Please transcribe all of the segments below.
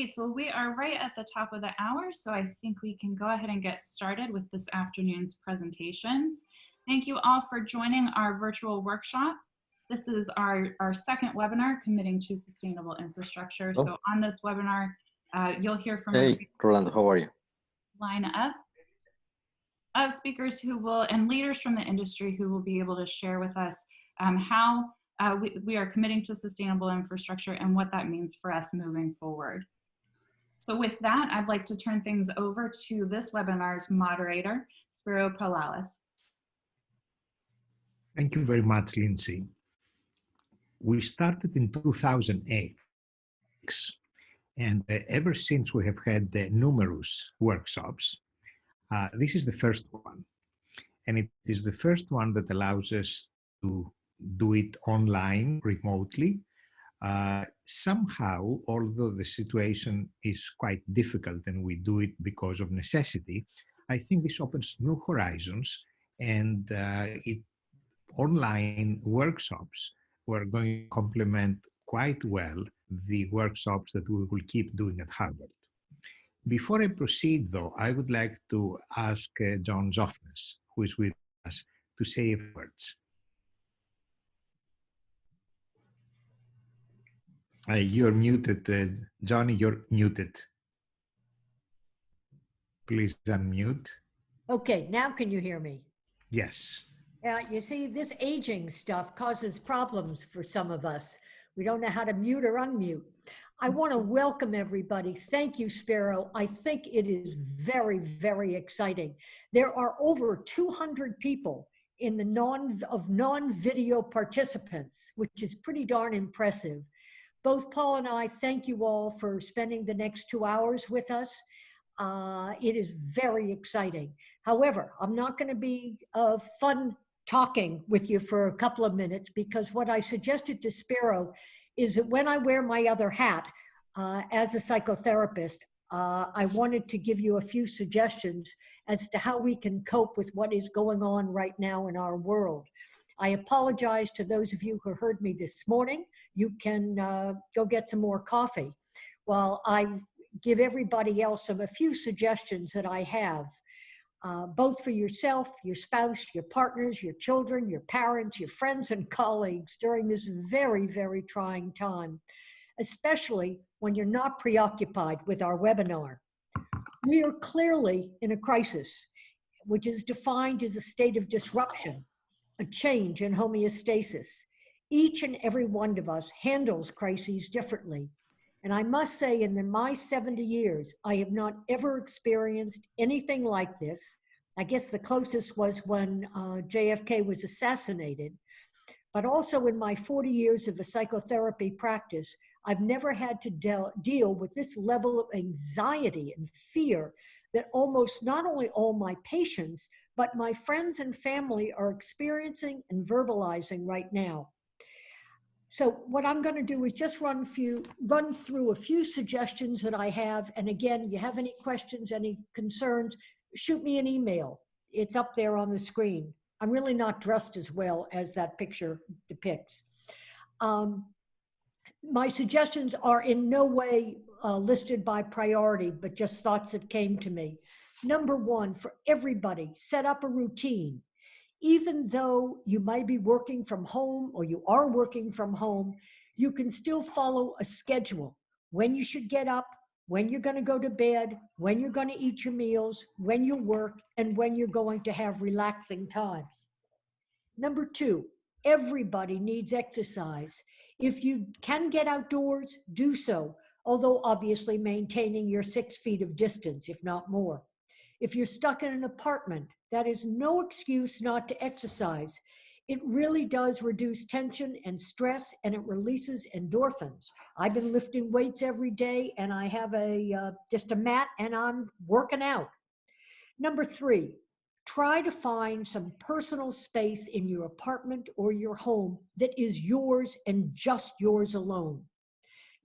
Great. Well, we are right at the top of the hour, so I think we can go ahead and get started with this afternoon's presentations. Thank you all for joining our virtual workshop. This is our second webinar, Committing to Sustainable Infrastructure. Oh. So on this webinar, you'll hear from Hey, Rolando, how are you? line up of speakers who will, and leaders from the industry who will be able to share with us how we are committing to sustainable infrastructure and what that means for us moving forward. So with that, I'd like to turn things over to this webinar's moderator, Spiro Palalis. Thank you very much, Lindsay. We started in 2008, and ever since we have had numerous workshops. This is the first one, and it is the first one that allows us to do it online, remotely. Somehow, although the situation is quite difficult and we do it because of necessity, I think this opens new horizons, and online workshops were going to complement quite well the workshops that we will keep doing at Harvard. Before I proceed, though, I would like to ask John Zoffness, who is with us, to say a few words. You're muted, Johnny, you're muted. Please unmute. Okay, now can you hear me? Yes. You see, this aging stuff causes problems for some of us. We don't know how to mute or unmute. I want to welcome everybody. Thank you, Spiro. I think it is very, very exciting. There are over 200 people in the non-video participants, which is pretty darn impressive. Both Paul and I thank you all for spending the next 2 hours with us. It is very exciting. However, I'm not going to be fun talking with you for a couple of minutes, because what I suggested to Spiro is that when I wear my other hat as a psychotherapist, I wanted to give you a few suggestions as to how we can cope with what is going on right now in our world. I apologize to those of you who heard me this morning. You can go get some more coffee while I give everybody else a few suggestions that I have, both for yourself, your spouse, your partners, your children, your parents, your friends and colleagues during this very, very trying time, especially when you're not preoccupied with our webinar. We are clearly in a crisis, which is defined as a state of disruption, a change in homeostasis. Each and every one of us handles crises differently. And I must say, in my 70 years, I have not ever experienced anything like this. I guess the closest was when JFK was assassinated. But also in my 40 years of a psychotherapy practice, I've never had to deal with this level of anxiety and fear that almost not only all my patients, but my friends and family are experiencing and verbalizing right now. So what I'm going to do is just run through a few suggestions that I have. And again, you have any questions, any concerns, shoot me an email. It's up there on the screen. I'm really not dressed as well as that picture depicts. My suggestions are in no way listed by priority, but just thoughts that came to me. Number one, for everybody, set up a routine. Even though you might be working from home or you are working from home, you can still follow a schedule. When you should get up, when you're going to go to bed, when you're going to eat your meals, when you work, and when you're going to have relaxing times. Number two, everybody needs exercise. If you can get outdoors, do so, although obviously maintaining your 6 feet of distance, if not more. If you're stuck in an apartment, that is no excuse not to exercise. It really does reduce tension and stress, and it releases endorphins. I've been lifting weights every day, and I have just a mat, and I'm working out. Number three, try to find some personal space in your apartment or your home that is yours and just yours alone.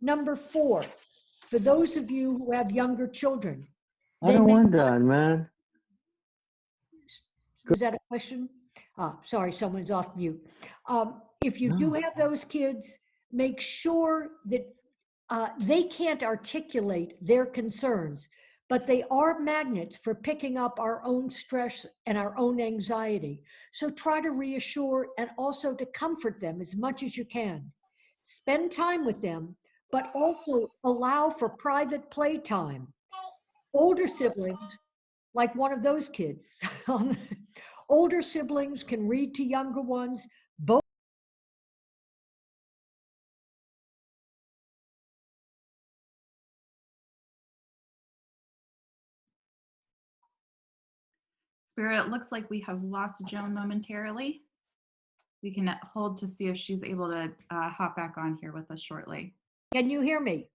Number four, for those of you who have younger children, I don't want that, man. Was that a question? Sorry, someone's off mute. If you do have those kids, make sure that they can't articulate their concerns, but they are magnets for picking up our own stress and our own anxiety. So try to reassure and also to comfort them as much as you can. Spend time with them, but also allow for private playtime. Older siblings, like one of those kids, older siblings can read to younger ones. Both Spirit, it looks like we have lost Joan momentarily. We can hold to see if she's able to hop back on here with us shortly. Can you hear me?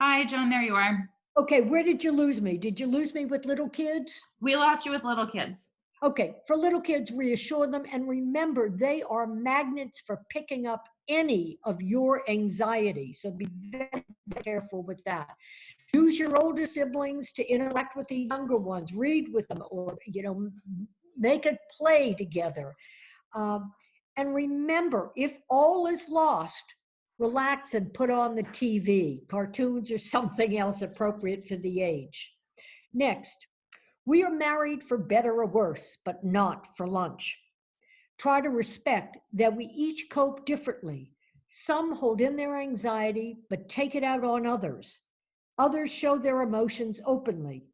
Hi, Joan, there you are. Okay, where did you lose me? Did you lose me with little kids? We lost you with little kids. Okay, for little kids, reassure them and remember they are magnets for picking up any of your anxiety. So be very careful with that. Use your older siblings to interact with the younger ones, read with them, or make a play together. And remember, if all is lost, relax and put on the TV, cartoons or something else appropriate for the age. Next, we are married for better or worse, but not for lunch. Try to respect that we each cope differently. Some hold in their anxiety, but take it out on others. Others show their emotions openly.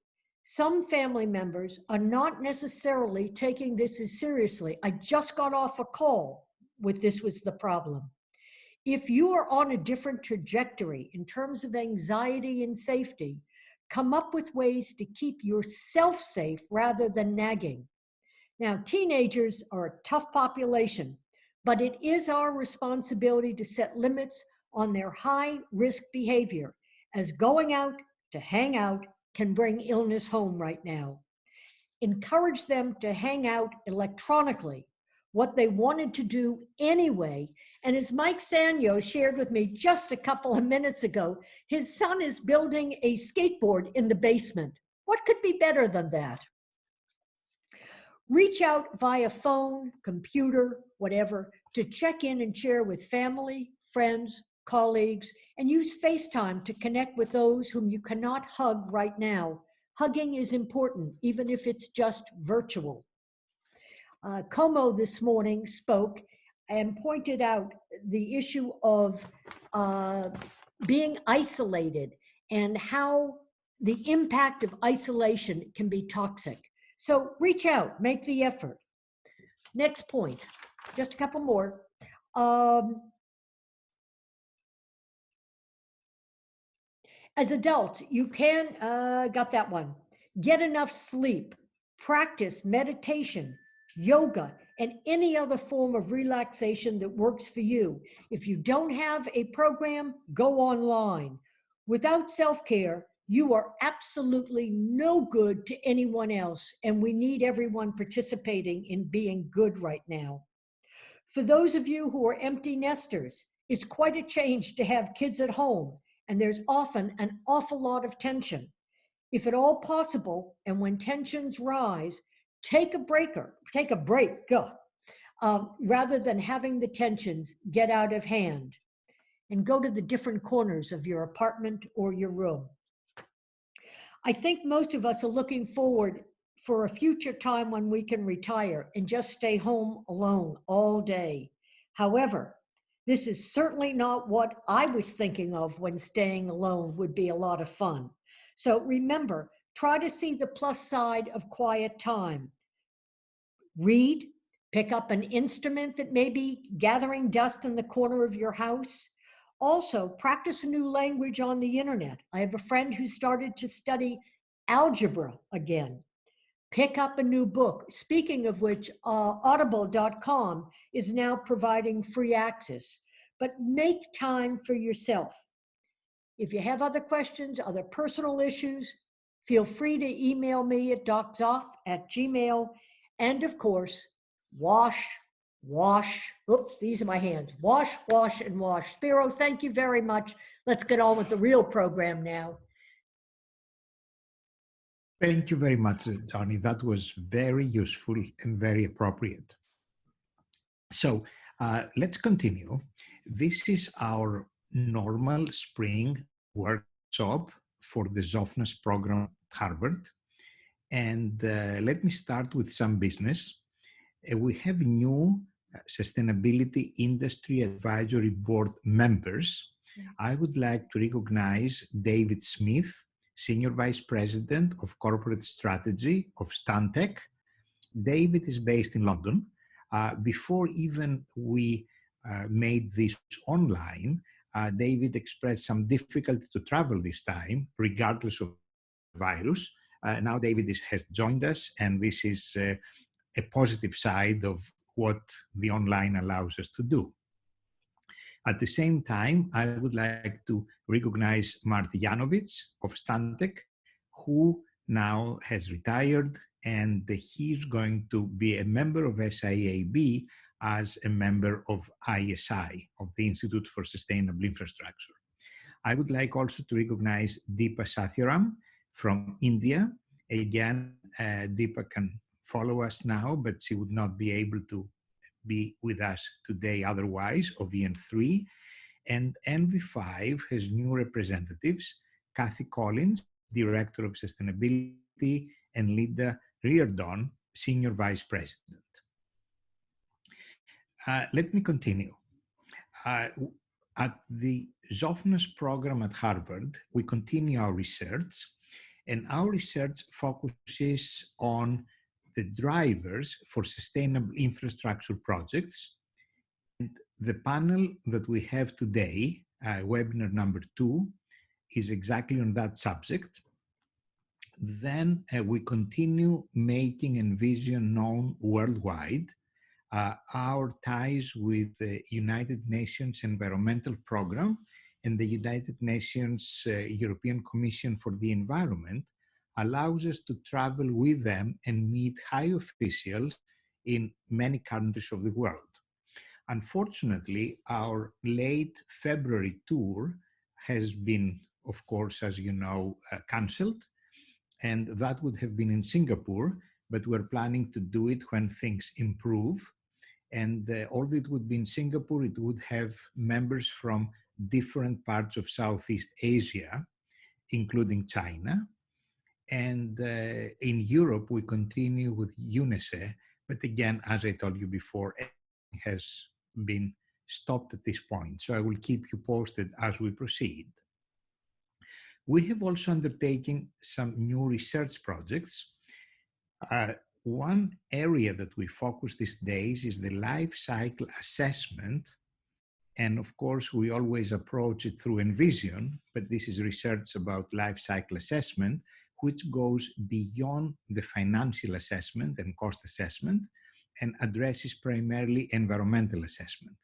Some family members are not necessarily taking this as seriously. I just got off a call with this was the problem. If you are on a different trajectory in terms of anxiety and safety, come up with ways to keep yourself safe rather than nagging. Now, teenagers are a tough population, but it is our responsibility to set limits on their high-risk behavior, as going out to hang out can bring illness home right now. Encourage them to hang out electronically, what they wanted to do anyway. And as Mike Sanyo shared with me just a couple of minutes ago, his son is building a skateboard in the basement. What could be better than that? Reach out via phone, computer, whatever, to check in and share with family, friends, colleagues, and use FaceTime to connect with those whom you cannot hug right now. Hugging is important, even if it's just virtual. Como this morning spoke and pointed out the issue of being isolated and how the impact of isolation can be toxic. So reach out, make the effort. Next point, just a couple more. As adults, you can, got that one, get enough sleep, practice meditation, yoga, and any other form of relaxation that works for you. If you don't have a program, go online. Without self-care, you are absolutely no good to anyone else, and we need everyone participating in being good right now. For those of you who are empty nesters, it's quite a change to have kids at home, and there's often an awful lot of tension. If at all possible, and when tensions rise, take a break, rather than having the tensions get out of hand, and go to the different corners of your apartment or your room. I think most of us are looking forward for a future time when we can retire and just stay home alone all day. However, this is certainly not what I was thinking of when staying alone would be a lot of fun. So remember, try to see the plus side of quiet time. Read, pick up an instrument that may be gathering dust in the corner of your house. Also, practice a new language on the internet. I have a friend who started to study algebra again. Pick up a new book. Speaking of which, audible.com is now providing free access. But make time for yourself. If you have other questions, other personal issues, feel free to email me at docsoff@gmail.com. And of course, wash, oops, these are my hands. Wash, wash, and wash. Spiro, thank you very much. Let's get on with the real program now. Thank you very much, Donnie. That was very useful and very appropriate. So let's continue. This is our normal spring workshop for the Zofnas program at Harvard. And let me start with some business. We have new Sustainability Industry Advisory Board members. I would like to recognize David Smith, Senior Vice President of Corporate Strategy of Stantec. David is based in London. Before even we made this online, David expressed some difficulty to travel this time, regardless of the virus. Now David has joined us, and this is a positive side of what the online allows us to do. At the same time, I would like to recognize Marty Janovic of Stantec, who now has retired, and he's going to be a member of SIAB as a member of ISI, of the Institute for Sustainable Infrastructure. I would like also to recognize Deepa Satyaram from India. Again, Deepa can follow us now, but she would not be able to be with us today otherwise, of EN3. And NV5 has new representatives, Kathy Collins, Director of Sustainability, and Linda Reardon, Senior Vice President. Let me continue. At the Zofnas program at Harvard, we continue our research, and our research focuses on the drivers for sustainable infrastructure projects. And the panel that we have today, webinar number 2, is exactly on that subject. Then we continue making Envision known worldwide. Our ties with the United Nations Environmental Programme and the United Nations European Commission for the Environment allows us to travel with them and meet high officials in many countries of the world. Unfortunately, our late February tour has been, of course, as you know, cancelled, and that would have been in Singapore, but we're planning to do it when things improve. And although it would be in Singapore, it would have members from different parts of Southeast Asia, including China. And in Europe, we continue with UNESE, but again, as I told you before, everything has been stopped at this point. So I will keep you posted as we proceed. We have also undertaken some new research projects. One area that we focus these days is the life cycle assessment. And of course, we always approach it through Envision, but this is research about life cycle assessment, which goes beyond the financial assessment and cost assessment and addresses primarily environmental assessment.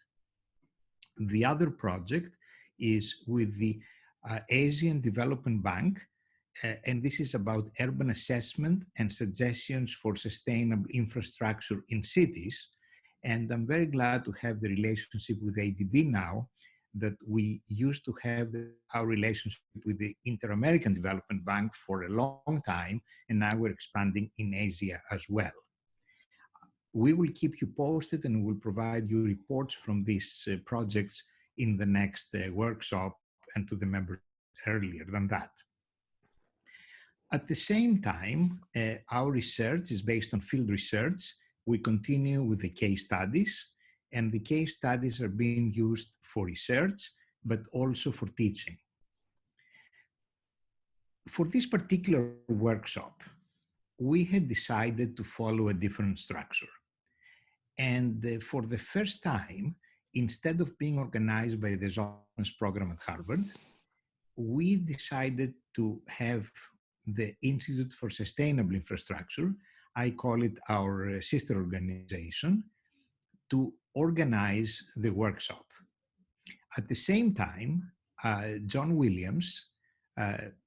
The other project is with the Asian Development Bank, and this is about urban assessment and suggestions for sustainable infrastructure in cities. And I'm very glad to have the relationship with ADB now that we used to have our relationship with the Inter-American Development Bank for a long time, and now we're expanding in Asia as well. We will keep you posted and we'll provide you reports from these projects in the next workshop and to the members earlier than that. At the same time, our research is based on field research. We continue with the case studies, and the case studies are being used for research, but also for teaching. For this particular workshop, we had decided to follow a different structure. And for the first time, instead of being organized by the Zofnas program at Harvard, we decided to have the Institute for Sustainable Infrastructure, I call it our sister organization, to organize the workshop. At the same time, John Williams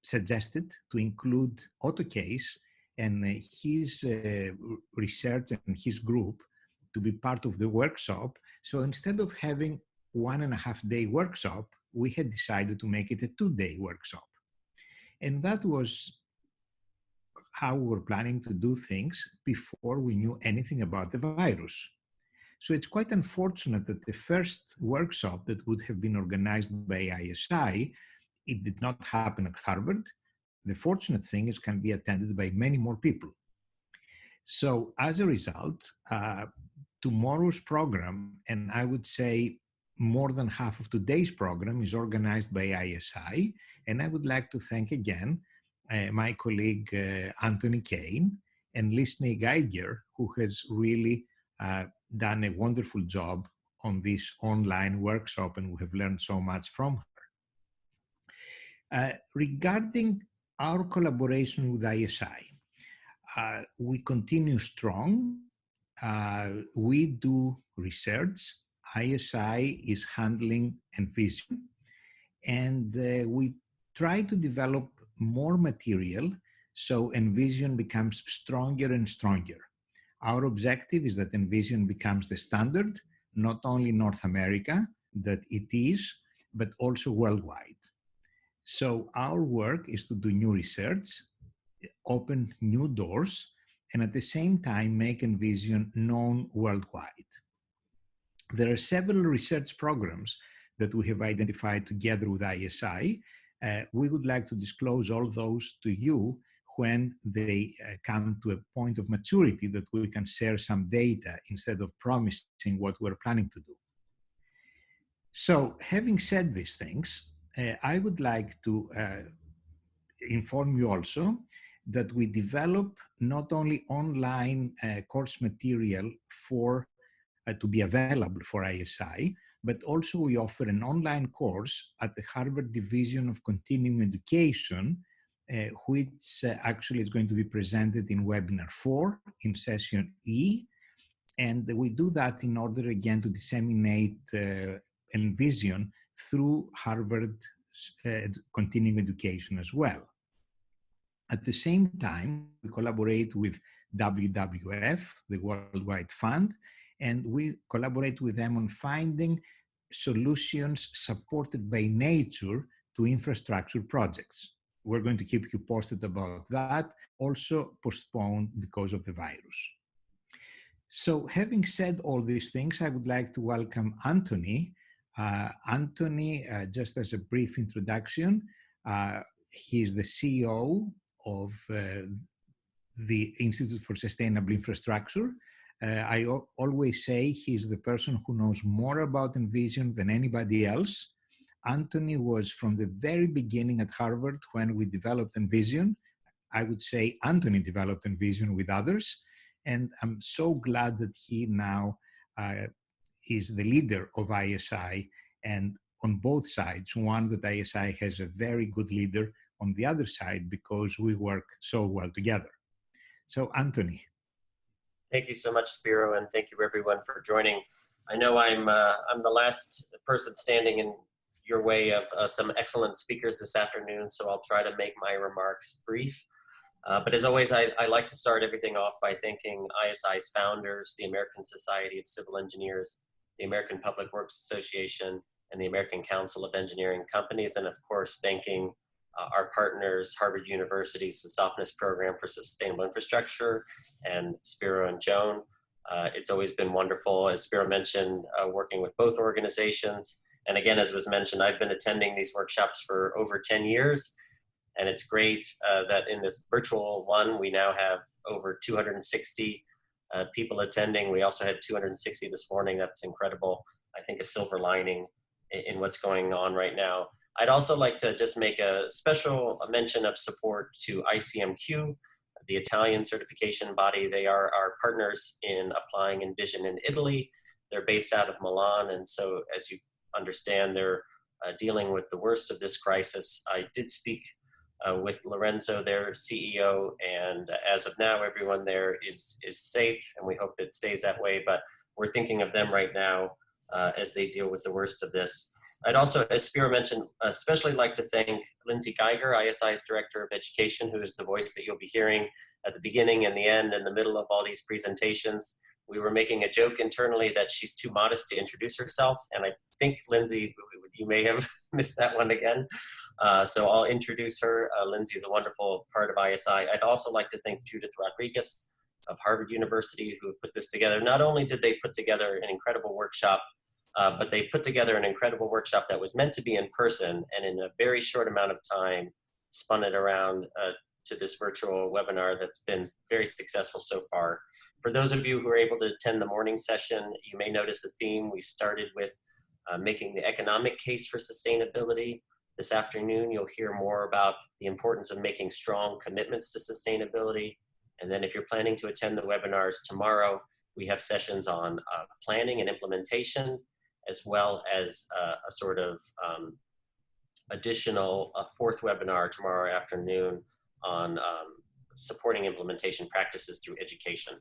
suggested to include Autocase and his research and his group to be part of the workshop. So instead of having 1.5-day workshop, we had decided to make it a 2-day workshop. And that was how we were planning to do things before we knew anything about the virus. So it's quite unfortunate that the first workshop that would have been organized by ISI it did not happen at Harvard. The fortunate thing is it can be attended by many more people. So as a result, tomorrow's program, and I would say more than half of today's program, is organized by ISI. And I would like to thank again my colleague Anthony Kane and Lindsey Geiger, who has really done a wonderful job on this online workshop, and we have learned so much from her. Regarding our collaboration with ISI, we continue strong. We do research. ISI is handling Envision, and we try to develop more material so Envision becomes stronger and stronger. Our objective is that Envision becomes the standard, not only in North America, that it is, but also worldwide. So our work is to do new research, open new doors, and at the same time make Envision known worldwide. There are several research programs that we have identified together with ISI. We would like to disclose all those to you when they come to a point of maturity that we can share some data instead of promising what we're planning to do. So having said these things, I would like to inform you also that we develop not only online course material for to be available for ISI, but also we offer an online course at the Harvard Division of Continuing Education, which actually is going to be presented in webinar 4 in session E. And we do that in order again to disseminate Envision through Harvard Continuing Education as well. At the same time, we collaborate with WWF, the Worldwide Fund, and we collaborate with them on finding solutions supported by nature to infrastructure projects. We're going to keep you posted about that, also postponed because of the virus. So having said all these things, I would like to welcome Anthony. Anthony, just as a brief introduction, he's the CEO of the Institute for Sustainable Infrastructure. I always say he's the person who knows more about Envision than anybody else. Anthony was from the very beginning at Harvard when we developed Envision. I would say Anthony developed Envision with others, and I'm so glad that he now is the leader of ISI, and on both sides, one that ISI has a very good leader, on the other side because we work so well together. So Anthony. Thank you so much, Spiro, and thank you everyone for joining. I know I'm the last person standing in your way of some excellent speakers this afternoon, so I'll try to make my remarks brief. But as always, I like to start everything off by thanking ISI's founders, the American Society of Civil Engineers, the American Public Works Association, and the American Council of Engineering Companies, and of course, thanking our partners, Harvard University's Softness Program for Sustainable Infrastructure, and Spiro and Joan. It's always been wonderful, as Spiro mentioned, working with both organizations. And again, as was mentioned, I've been attending these workshops for over 10 years. And it's great that in this virtual one, we now have over 260 people attending. We also had 260 this morning. That's incredible. I think a silver lining in what's going on right now. I'd also like to just make a special mention of support to ICMQ, the Italian certification body. They are our partners in applying Envision in Italy. They're based out of Milan. And so as you understand, they're dealing with the worst of this crisis. I did speak with Lorenzo, their CEO, and as of now, everyone there is safe, and we hope it stays that way, but we're thinking of them right now as they deal with the worst of this. I'd also, as Spiro mentioned, especially like to thank Lindsey Geiger, ISI's Director of Education, who is the voice that you'll be hearing at the beginning and the end and the middle of all these presentations. We were making a joke internally that she's too modest to introduce herself, and I think, Lindsey, you may have missed that one again. So I'll introduce her. Lindsey is a wonderful part of ISI. I'd also like to thank Judith Rodriguez of Harvard University, who have put this together. Not only did they put together an incredible workshop, but they put together an incredible workshop that was meant to be in person, and in a very short amount of time spun it around to this virtual webinar that's been very successful so far. For those of you who are able to attend the morning session, you may notice a theme. We started with making the economic case for sustainability. This afternoon, you'll hear more about the importance of making strong commitments to sustainability. And then if you're planning to attend the webinars tomorrow, we have sessions on planning and implementation, as well as a sort of additional fourth webinar tomorrow afternoon on supporting implementation practices through education.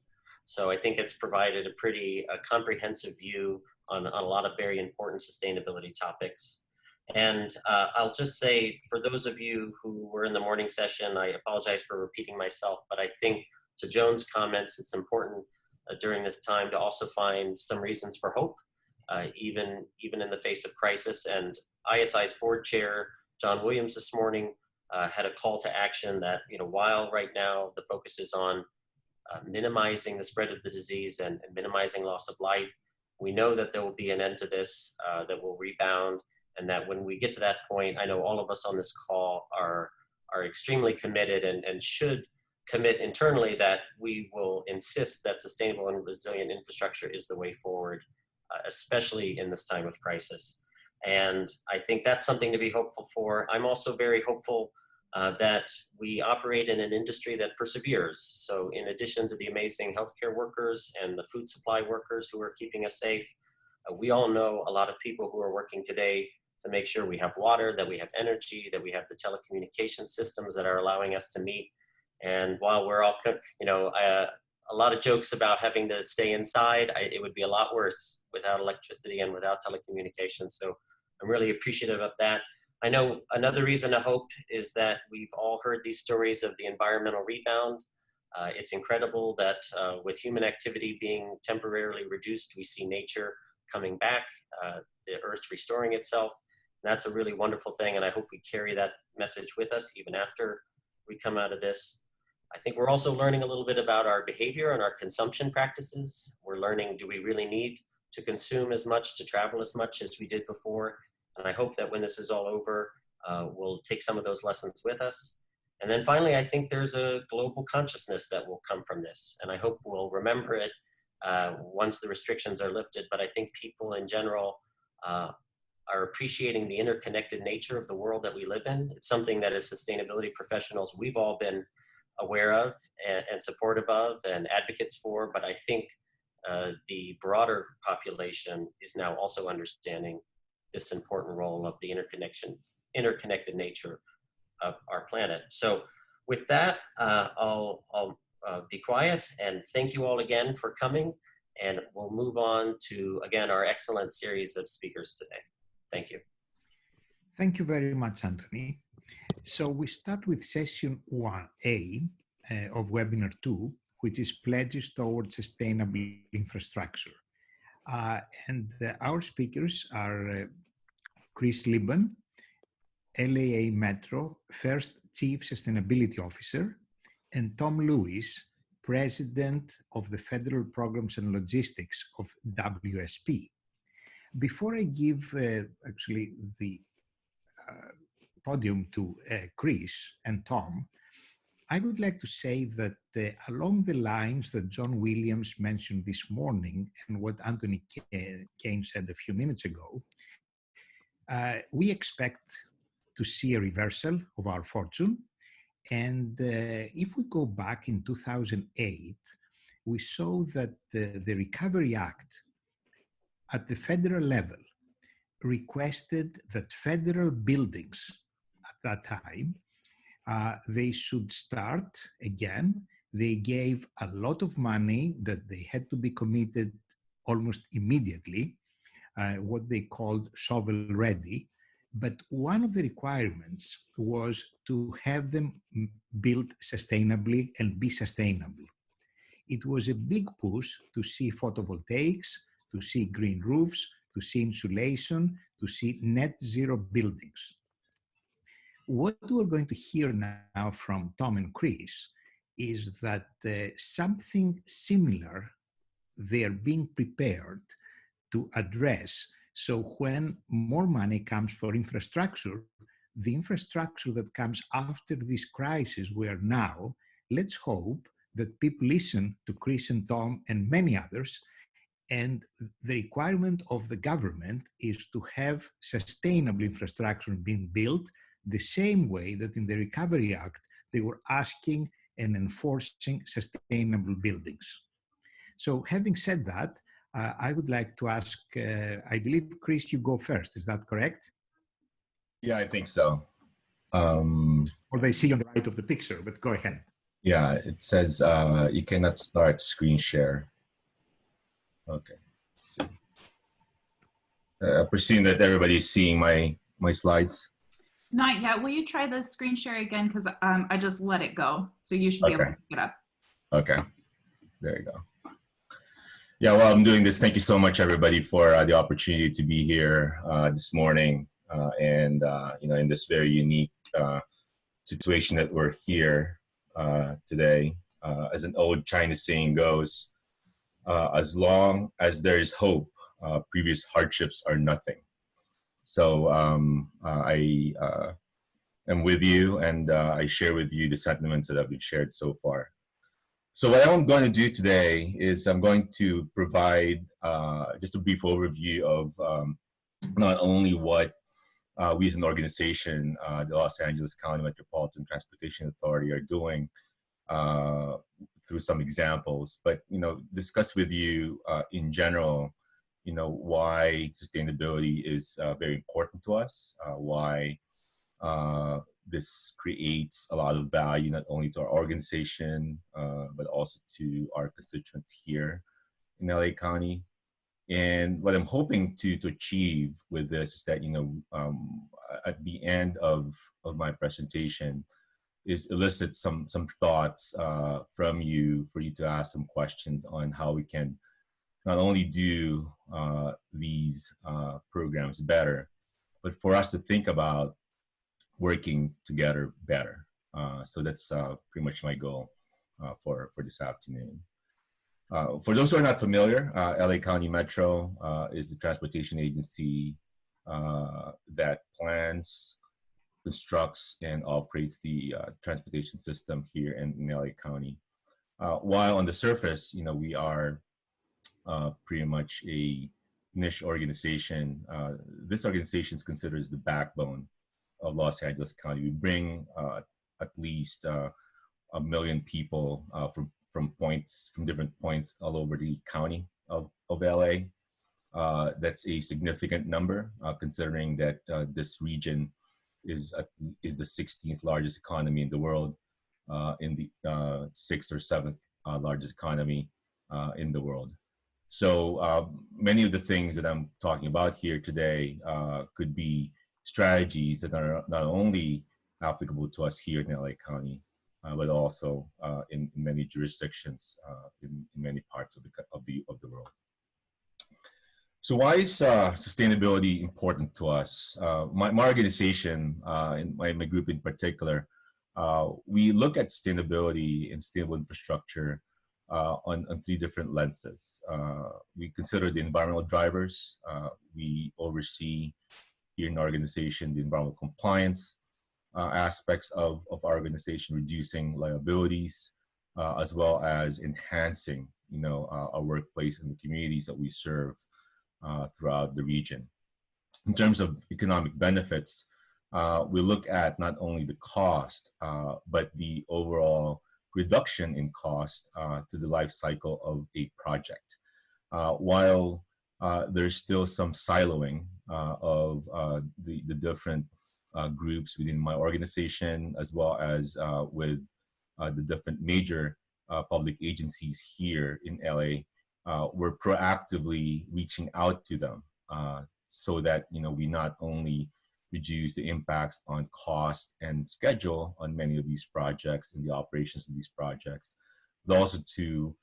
So I think it's provided a pretty comprehensive view on a lot of very important sustainability topics. And I'll just say, for those of you who were in the morning session, I apologize for repeating myself, but I think to Joan's comments, it's important during this time to also find some reasons for hope, even in the face of crisis. And ISI's board chair, John Williams, this morning had a call to action that, while right now the focus is on minimizing the spread of the disease and minimizing loss of life, we know that there will be an end to this, that will rebound, and that when we get to that point, I know all of us on this call are extremely committed and should commit internally that we will insist that sustainable and resilient infrastructure is the way forward, especially in this time of crisis. And I think that's something to be hopeful for. I'm also very hopeful that we operate in an industry that perseveres. So in addition to the amazing healthcare workers and the food supply workers who are keeping us safe, we all know a lot of people who are working today to make sure we have water, that we have energy, that we have the telecommunication systems that are allowing us to meet. And while we're all, a lot of jokes about having to stay inside, it would be a lot worse without electricity and without telecommunications. So I'm really appreciative of that. I know another reason to hope is that we've all heard these stories of the environmental rebound. It's incredible that with human activity being temporarily reduced, we see nature coming back, the earth restoring itself. That's a really wonderful thing, and I hope we carry that message with us even after we come out of this. I think we're also learning a little bit about our behavior and our consumption practices. We're learning, do we really need to consume as much, to travel as much as we did before? And I hope that when this is all over, we'll take some of those lessons with us. And then finally, I think there's a global consciousness that will come from this. And I hope we'll remember it once the restrictions are lifted. But I think people in general are appreciating the interconnected nature of the world that we live in. It's something that as sustainability professionals, we've all been aware of and supportive of and advocates for. But I think the broader population is now also understanding this important role of the interconnected nature of our planet. So with that, I'll be quiet and thank you all again for coming, and we'll move on to, again, our excellent series of speakers today. Thank you. Thank you very much, Anthony. So we start with session 1A of webinar 2, which is pledges towards sustainable infrastructure. Our speakers are Chris Liban, LAA Metro First Chief Sustainability Officer, and Tom Lewis, President of the Federal Programs and Logistics of WSP. Before I give actually the podium to Chris and Tom, I would like to say that along the lines that John Williams mentioned this morning and what Anthony Kane said a few minutes ago, we expect to see a reversal of our fortune. And if we go back in 2008, we saw that the Recovery Act at the federal level requested that federal buildings at that time, they should start again. They gave a lot of money that they had to be committed almost immediately, what they called shovel ready. But one of the requirements was to have them built sustainably and be sustainable. It was a big push to see photovoltaics, to see green roofs, to see insulation, to see net zero buildings. What we're going to hear now from Tom and Chris is that something similar, they are being prepared to address So when more money comes for infrastructure, the infrastructure that comes after this crisis we are now, let's hope that people listen to Chris and Tom and many others, and the requirement of the government is to have sustainable infrastructure being built the same way that in the Recovery Act they were asking and enforcing sustainable buildings. So having said that, I would like to ask, I believe, Chris, you go first. Is that correct? Yeah, I think so. Or they see on the right of the picture, but go ahead. Yeah, it says you cannot start screen share. Okay, let's see. I presume that everybody's seeing my slides. Not yet. Will you try the screen share again? Because I just let it go. So you should be able to pick it up. Okay, there you go. Yeah, while I'm doing this, thank you so much, everybody, for the opportunity to be here this morning, and in this very unique situation that we're here today. As an old Chinese saying goes, as long as there is hope, previous hardships are nothing. So I am with you, and I share with you the sentiments that have been shared so far. So what I'm going to do today is I'm going to provide just a brief overview of not only what we as an organization, the Los Angeles County Metropolitan Transportation Authority, are doing through some examples, but discuss with you in general, why sustainability is very important to us, why this creates a lot of value not only to our organization but also to our constituents here in LA County. And what I'm hoping to achieve with this is that at the end of my presentation is elicit some thoughts from you for you to ask some questions on how we can not only do these programs better, but for us to think about working together better. So that's pretty much my goal for this afternoon. For those who are not familiar, LA County Metro is the transportation agency that plans, constructs, and operates the transportation system here in LA County. While on the surface, we are pretty much a niche organization. This organization is considered the backbone of Los Angeles County. We bring at least 1 million people from different points all over the county of LA. That's a significant number, considering that this region is the 16th largest economy in the world, in the 6th or 7th largest economy in the world. So many of the things that I'm talking about here today could be strategies that are not only applicable to us here in LA County, but also in many jurisdictions in many parts of the world. So why is sustainability important to us? My organization, and my group in particular, we look at sustainability and sustainable infrastructure on 3 different lenses. We consider the environmental drivers. We oversee here in the organization the environmental compliance aspects of our organization, reducing liabilities, as well as enhancing our workplace and the communities that we serve throughout the region. In terms of economic benefits, we look at not only the cost, but the overall reduction in cost to the life cycle of a project. While there's still some siloing of the different groups within my organization, as well as with the different major public agencies here in LA, we're proactively reaching out to them so that we not only reduce the impacts on cost and schedule on many of these projects and the operations of these projects, but also to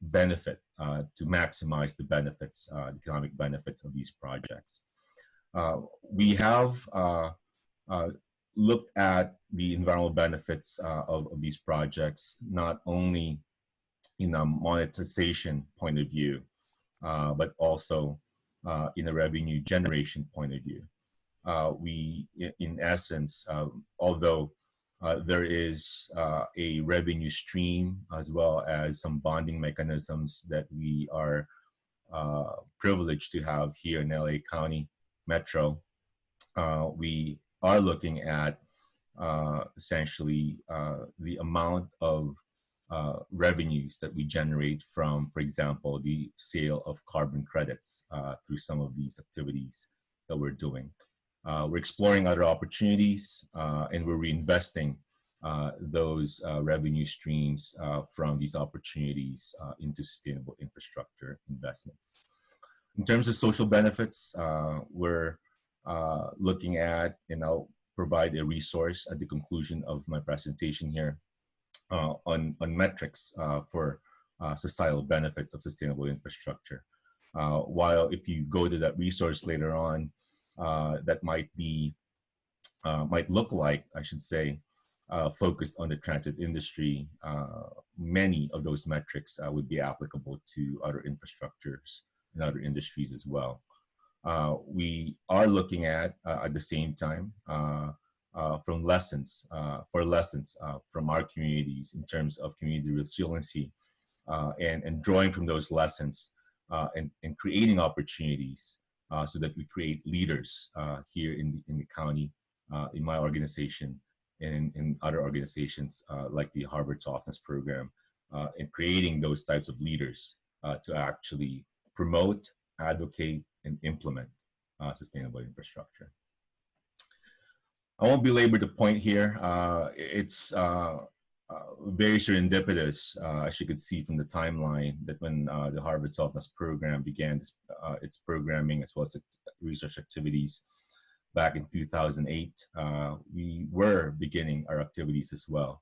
benefit, to maximize the benefits, the economic benefits of these projects. We have looked at the environmental benefits of these projects, not only in a monetization point of view, but also in a revenue generation point of view. We, in essence, although there is a revenue stream as well as some bonding mechanisms that we are privileged to have here in LA County Metro, we are looking at essentially the amount of revenues that we generate from, for example, the sale of carbon credits through some of these activities that we're doing. We're exploring other opportunities and we're reinvesting those revenue streams from these opportunities into sustainable infrastructure investments. In terms of social benefits, we're looking at, and I'll provide a resource at the conclusion of my presentation here on metrics for societal benefits of sustainable infrastructure. While if you go to that resource later on, that might look like, I should say, focused on the transit industry, many of those metrics would be applicable to other infrastructures and other industries as well. We are looking at the same time, for lessons from our communities in terms of community resiliency, and drawing from those lessons and creating opportunities so that we create leaders here in the county, in my organization, and in other organizations like the Harvard Softness Program, and creating those types of leaders to actually promote, advocate, and implement sustainable infrastructure. I won't belabor the point here. It's very serendipitous, as you could see from the timeline, that when the Harvard Softness Program began its programming as well as its research activities back in 2008, we were beginning our activities as well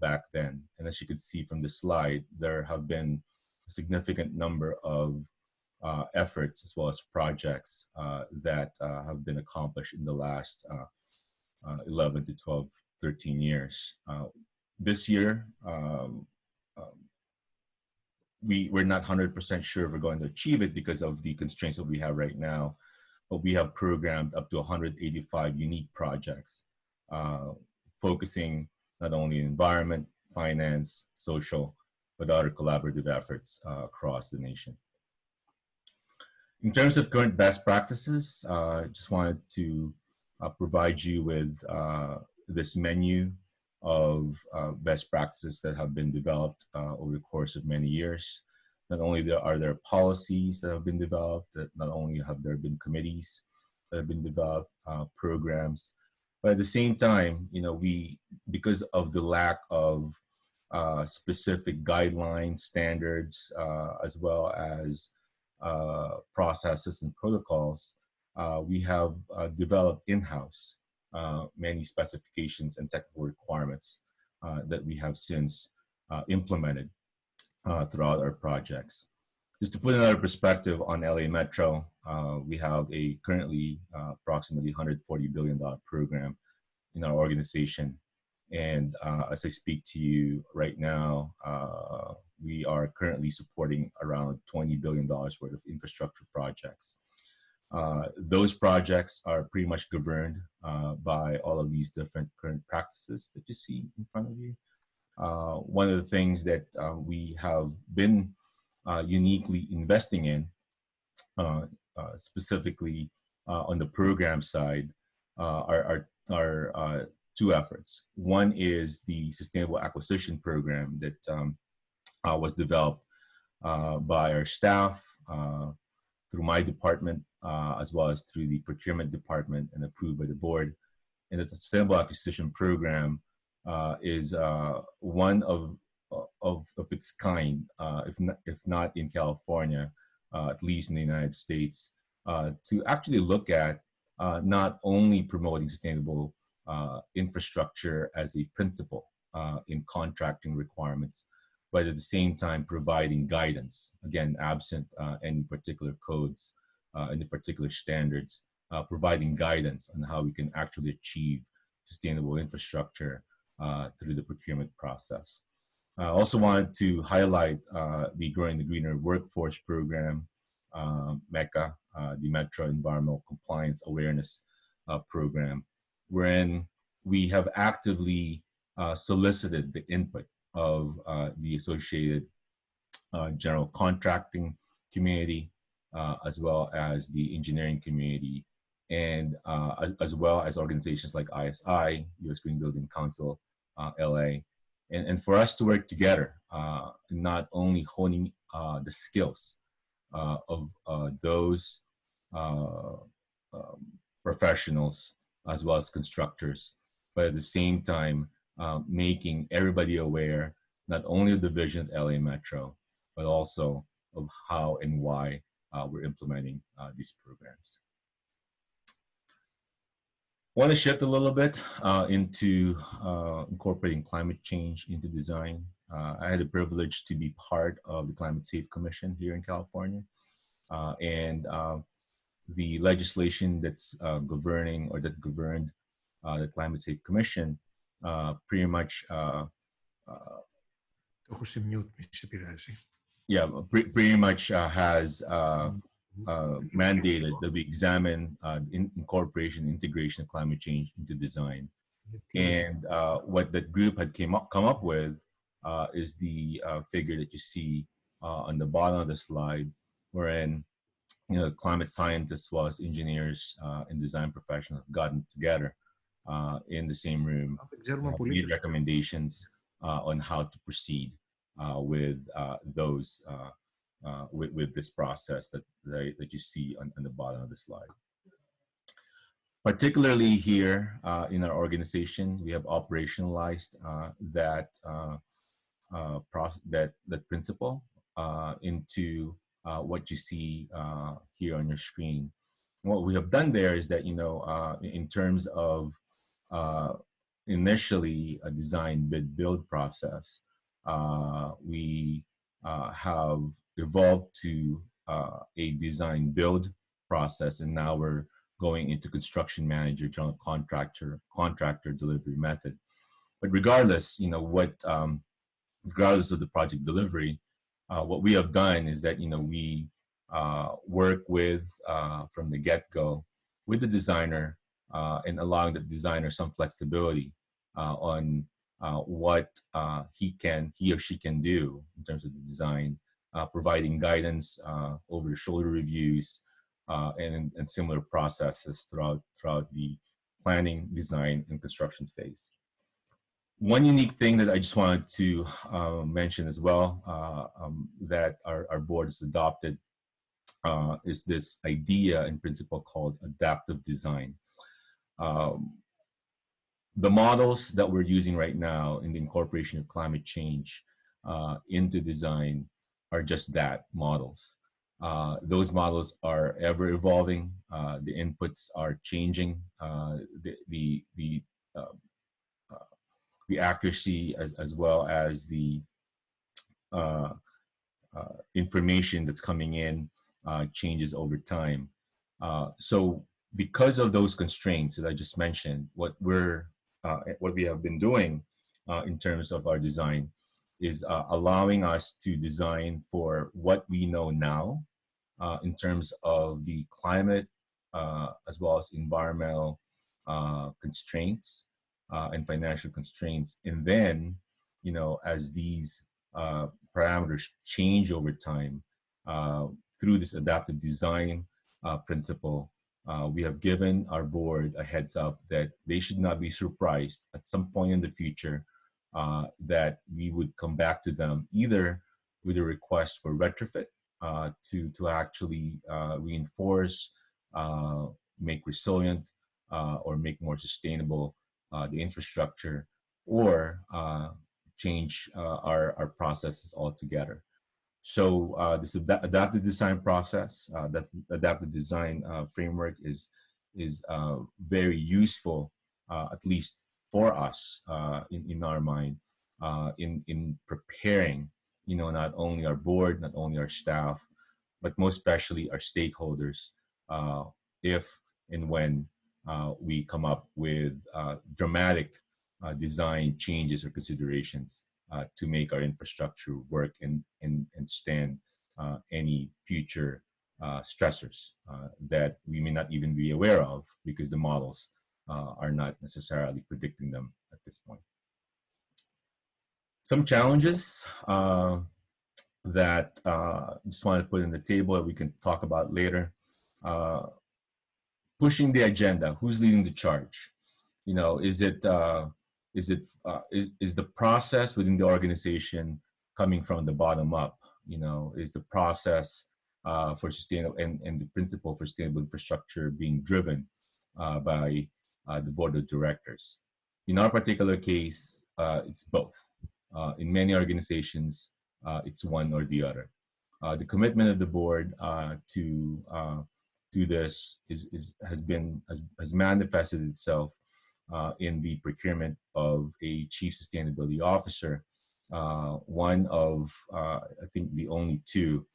back then. And as you could see from the slide, there have been a significant number of efforts as well as projects that have been accomplished in the last 11 to 12, 13 years. This year, we're not 100% sure if we're going to achieve it because of the constraints that we have right now, but we have programmed up to 185 unique projects focusing not only on environment, finance, social, but other collaborative efforts across the nation. In terms of current best practices, I just wanted to provide you with this menu of best practices that have been developed over the course of many years. Not only are there policies that have been developed, that not only have there been committees that have been developed, programs, but at the same time, you know, because of the lack of specific guidelines, standards, as well as processes and protocols, we have developed in-house many specifications and technical requirements that we have since implemented throughout our projects. Just to put another perspective on LA Metro, we have a currently approximately $140 billion program in our organization. And as I speak to you right now, we are currently supporting around $20 billion worth of infrastructure projects. Those projects are pretty much governed by all of these different current practices that you see in front of you. One of the things that we have been uniquely investing in, specifically on the program side, are two efforts. One is the Sustainable Acquisition Program that was developed by our staff through my department, as well as through the procurement department and approved by the board. And the Sustainable Acquisition Program is one of its kind, if not in California, at least in the United States, to actually look at not only promoting sustainable infrastructure as a principle in contracting requirements, but at the same time providing guidance, again, absent any particular codes, any particular standards, providing guidance on how we can actually achieve sustainable infrastructure through the procurement process. I also wanted to highlight the Growing the Greener Workforce Program, MECA, the Metro Environmental Compliance Awareness Program, wherein we have actively solicited the input of the associated general contracting community, as well as the engineering community, and as well as organizations like ISI, US Green Building Council, LA, and for us to work together, not only honing the skills of those professionals as well as constructors, but at the same time making everybody aware not only of the vision of LA Metro, but also of how and why we're implementing these programs. I want to shift a little bit into incorporating climate change into design. I had the privilege to be part of the Climate Safe Commission here in California. And the legislation that's governing or that governed the Climate Safe Commission pretty much pretty much has mandated that we examine incorporation, integration of climate change into design. And what that group had come up with is the figure that you see on the bottom of the slide, wherein climate scientists, as well as engineers and design professionals have gotten together in the same room, made recommendations on how to proceed with those with this process that you see on the bottom of the slide. Particularly here in our organization, we have operationalized that principle into what you see here on your screen. What we have done there is that, in terms of initially a design bid build process, we have evolved to a design build process, and now we're going into construction manager, general contractor delivery method. But regardless, regardless of the project delivery, what we have done is that we work with from the get-go with the designer and allowing the designer some flexibility on what he or she can do in terms of the design, providing guidance, over the shoulder reviews, and similar processes throughout the planning, design, and construction phase. One unique thing that I just wanted to mention as well that our board has adopted is this idea and principle called adaptive design. The models that we're using right now in the incorporation of climate change into design are just that, models. Those models are ever evolving. The inputs are changing. The accuracy as well as the information that's coming in changes over time. So because of those constraints that I just mentioned, what we have been doing in terms of our design is allowing us to design for what we know now in terms of the climate as well as environmental constraints and financial constraints. And then, as these parameters change over time through this adaptive design principle, we have given our board a heads up that they should not be surprised at some point in the future that we would come back to them either with a request for retrofit to actually reinforce, make resilient, or make more sustainable the infrastructure, or change our processes altogether. So this adaptive design process, that adaptive design framework is very useful, at least for us in our mind, in preparing, not only our board, not only our staff, but most especially our stakeholders, if and when we come up with dramatic design changes or considerations to make our infrastructure work and stand any future stressors that we may not even be aware of because the models are not necessarily predicting them at this point. Some challenges that I just want to put on the table that we can talk about later. Pushing the agenda, who's leading the charge? You know, is the process within the organization coming from the bottom up? You know, is the process for sustainable and the principle for sustainable infrastructure being driven by the board of directors? In our particular case, it's both. In many organizations, it's one or the other. The commitment of the board to this has manifested itself in the procurement of a chief sustainability officer, one of I think the only two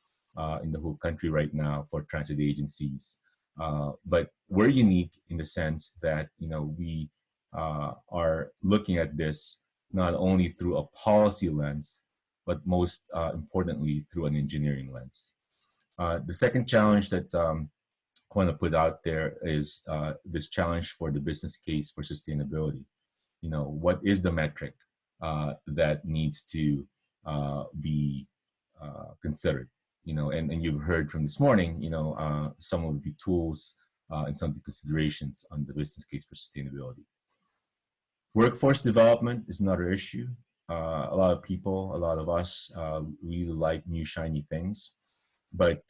in the whole country right now for transit agencies. But we're unique in the sense that, you know, we are looking at this not only through a policy lens, but most importantly through an engineering lens. The second challenge that I want to put out there is this challenge for the business case for sustainability. You know, what is the metric that needs to be considered? You know, and you've heard from this morning, you know, some of the tools and some of the considerations on the business case for sustainability. Workforce development is another issue. A lot of people, a lot of us really like new shiny things, but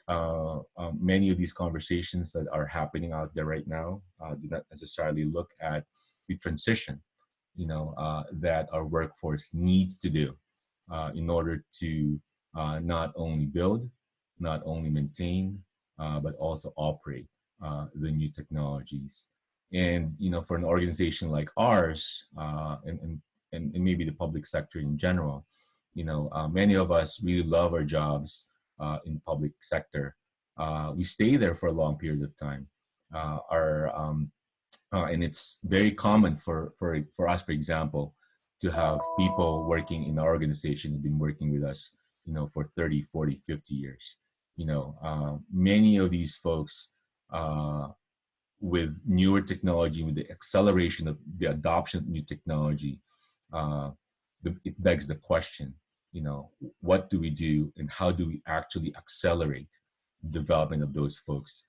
many of these conversations that are happening out there right now do not necessarily look at the transition, you know, that our workforce needs to do in order to not only build, not only maintain, but also operate the new technologies. And, you know, for an organization like ours, and maybe the public sector in general, you know, many of us really love our jobs in the public sector. We stay there for a long period of time. And it's very common for us, for example, to have people working in our organization who've been working with us, you know, for 30, 40, 50 years. You know, many of these folks with newer technology, with the acceleration of the adoption of new technology, it begs the question, you know, what do we do and how do we actually accelerate the development of those folks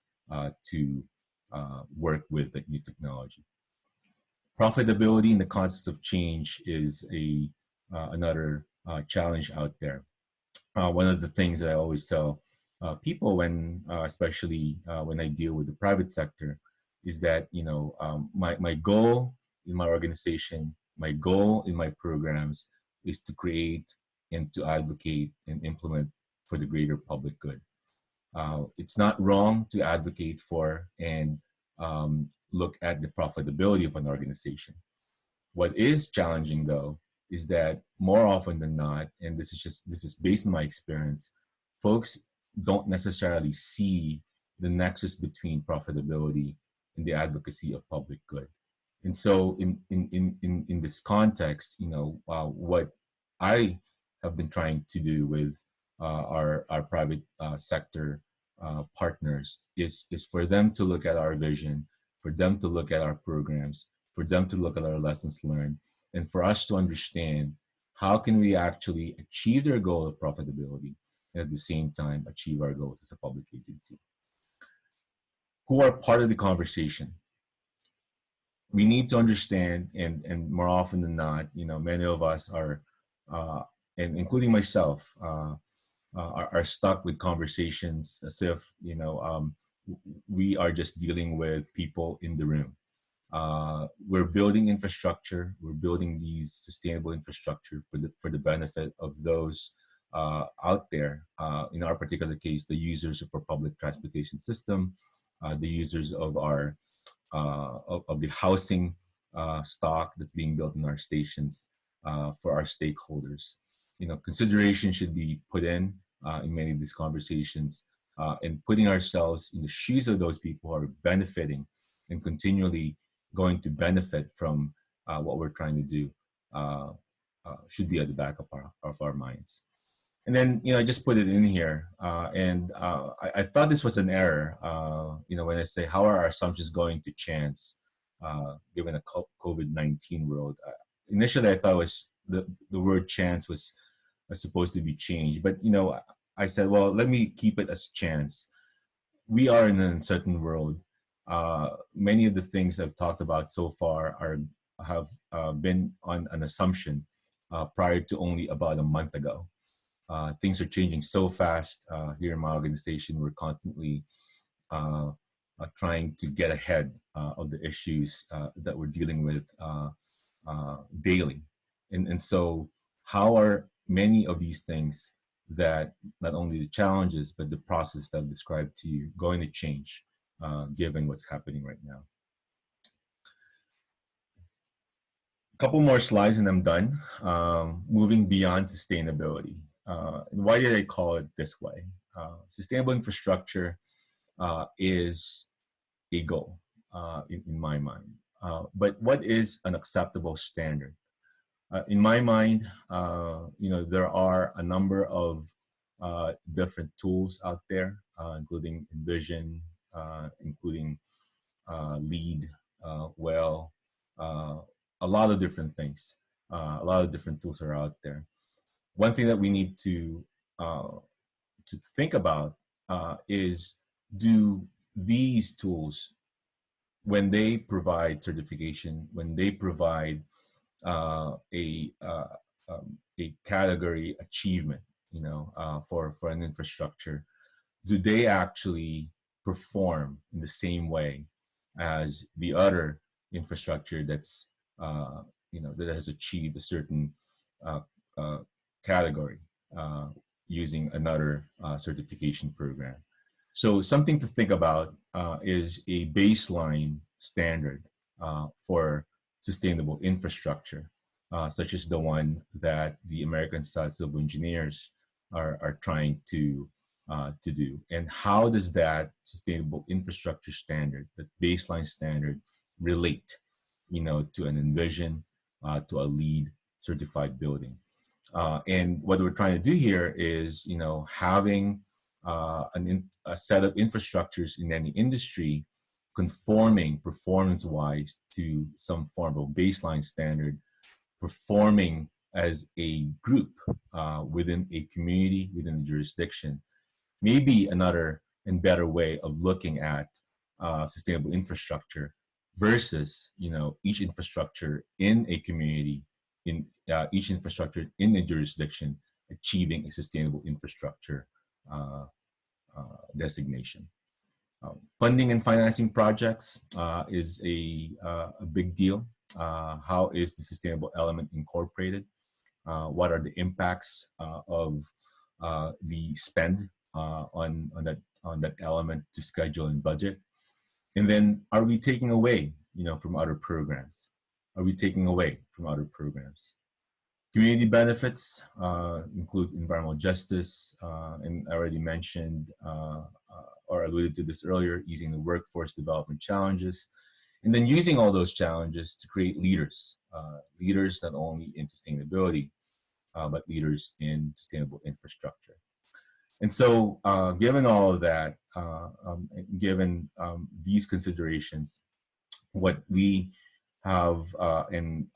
to work with the new technology? Profitability in the context of change is another challenge out there. One of the things that I always tell people when, especially when I deal with the private sector, is that, you know, my goal in my organization, my goal in my programs is to create and to advocate and implement for the greater public good. It's not wrong to advocate for and look at the profitability of an organization. What is challenging, though, is that more often than not, and this is based on my experience, folks don't necessarily see the nexus between profitability and the advocacy of public good. And so in this context, you know, what I have been trying to do with our private sector partners is for them to look at our vision, for them to look at our programs, for them to look at our lessons learned, and for us to understand how can we actually achieve their goal of profitability and at the same time achieve our goals as a public agency. Who are part of the conversation? We need to understand, and more often than not, you know, many of us are, and including myself, are stuck with conversations as if, you know, we are just dealing with people in the room. We're building infrastructure. We're building these sustainable infrastructure for the benefit of those out there. In our particular case, the users of our public transportation system, the users of our of the housing stock that's being built in our stations for our stakeholders. You know, consideration should be put in many of these conversations, and putting ourselves in the shoes of those people who are benefiting and continually going to benefit from what we're trying to do should be at the back of our minds. And then, I just put it in here. I thought this was an error, when I say, how are our assumptions going to chance given a COVID-19 world? Initially, I thought the word chance was supposed to be changed. But, I said, well, let me keep it as chance. We are in an uncertain world. Many of the things I've talked about so far have been on an assumption prior to only about a month ago. Things are changing so fast here in my organization. We're constantly trying to get ahead of the issues that we're dealing with daily. And so how are many of these things that not only the challenges, but the process that I've described to you going to change given what's happening right now? A couple more slides and I'm done. Moving beyond sustainability. And why did I call it this way? Sustainable infrastructure is a goal in my mind. But what is an acceptable standard? In my mind, there are a number of different tools out there, including Envision, including LEAD, well, a lot of different things. A lot of different tools are out there. One thing that we need to think about is, do these tools, when they provide certification, when they provide a category achievement, for an infrastructure, do they actually perform in the same way as the other infrastructure that's that has achieved a certain category using another certification program? So something to think about is a baseline standard for sustainable infrastructure, such as the one that the American Society of Civil Engineers are trying to do. And how does that sustainable infrastructure standard, that baseline standard, relate, to an Envision, to a LEED certified building? And what we're trying to do here is, having a set of infrastructures in any industry conforming performance-wise to some form of baseline standard, performing as a group within a community, within a jurisdiction, maybe another and better way of looking at sustainable infrastructure versus, each infrastructure in a community, in each infrastructure in a jurisdiction achieving a sustainable infrastructure designation. Funding and financing projects is a big deal. How is the sustainable element incorporated? What are the impacts of the spend on that element to schedule and budget? And then, are we taking away, from other programs? Are we taking away from other programs? Community benefits include environmental justice, and I already mentioned or alluded to this earlier, using the workforce development challenges, and then using all those challenges to create leaders, leaders not only in sustainability, but leaders in sustainable infrastructure. And so given all of that, given these considerations, what we have and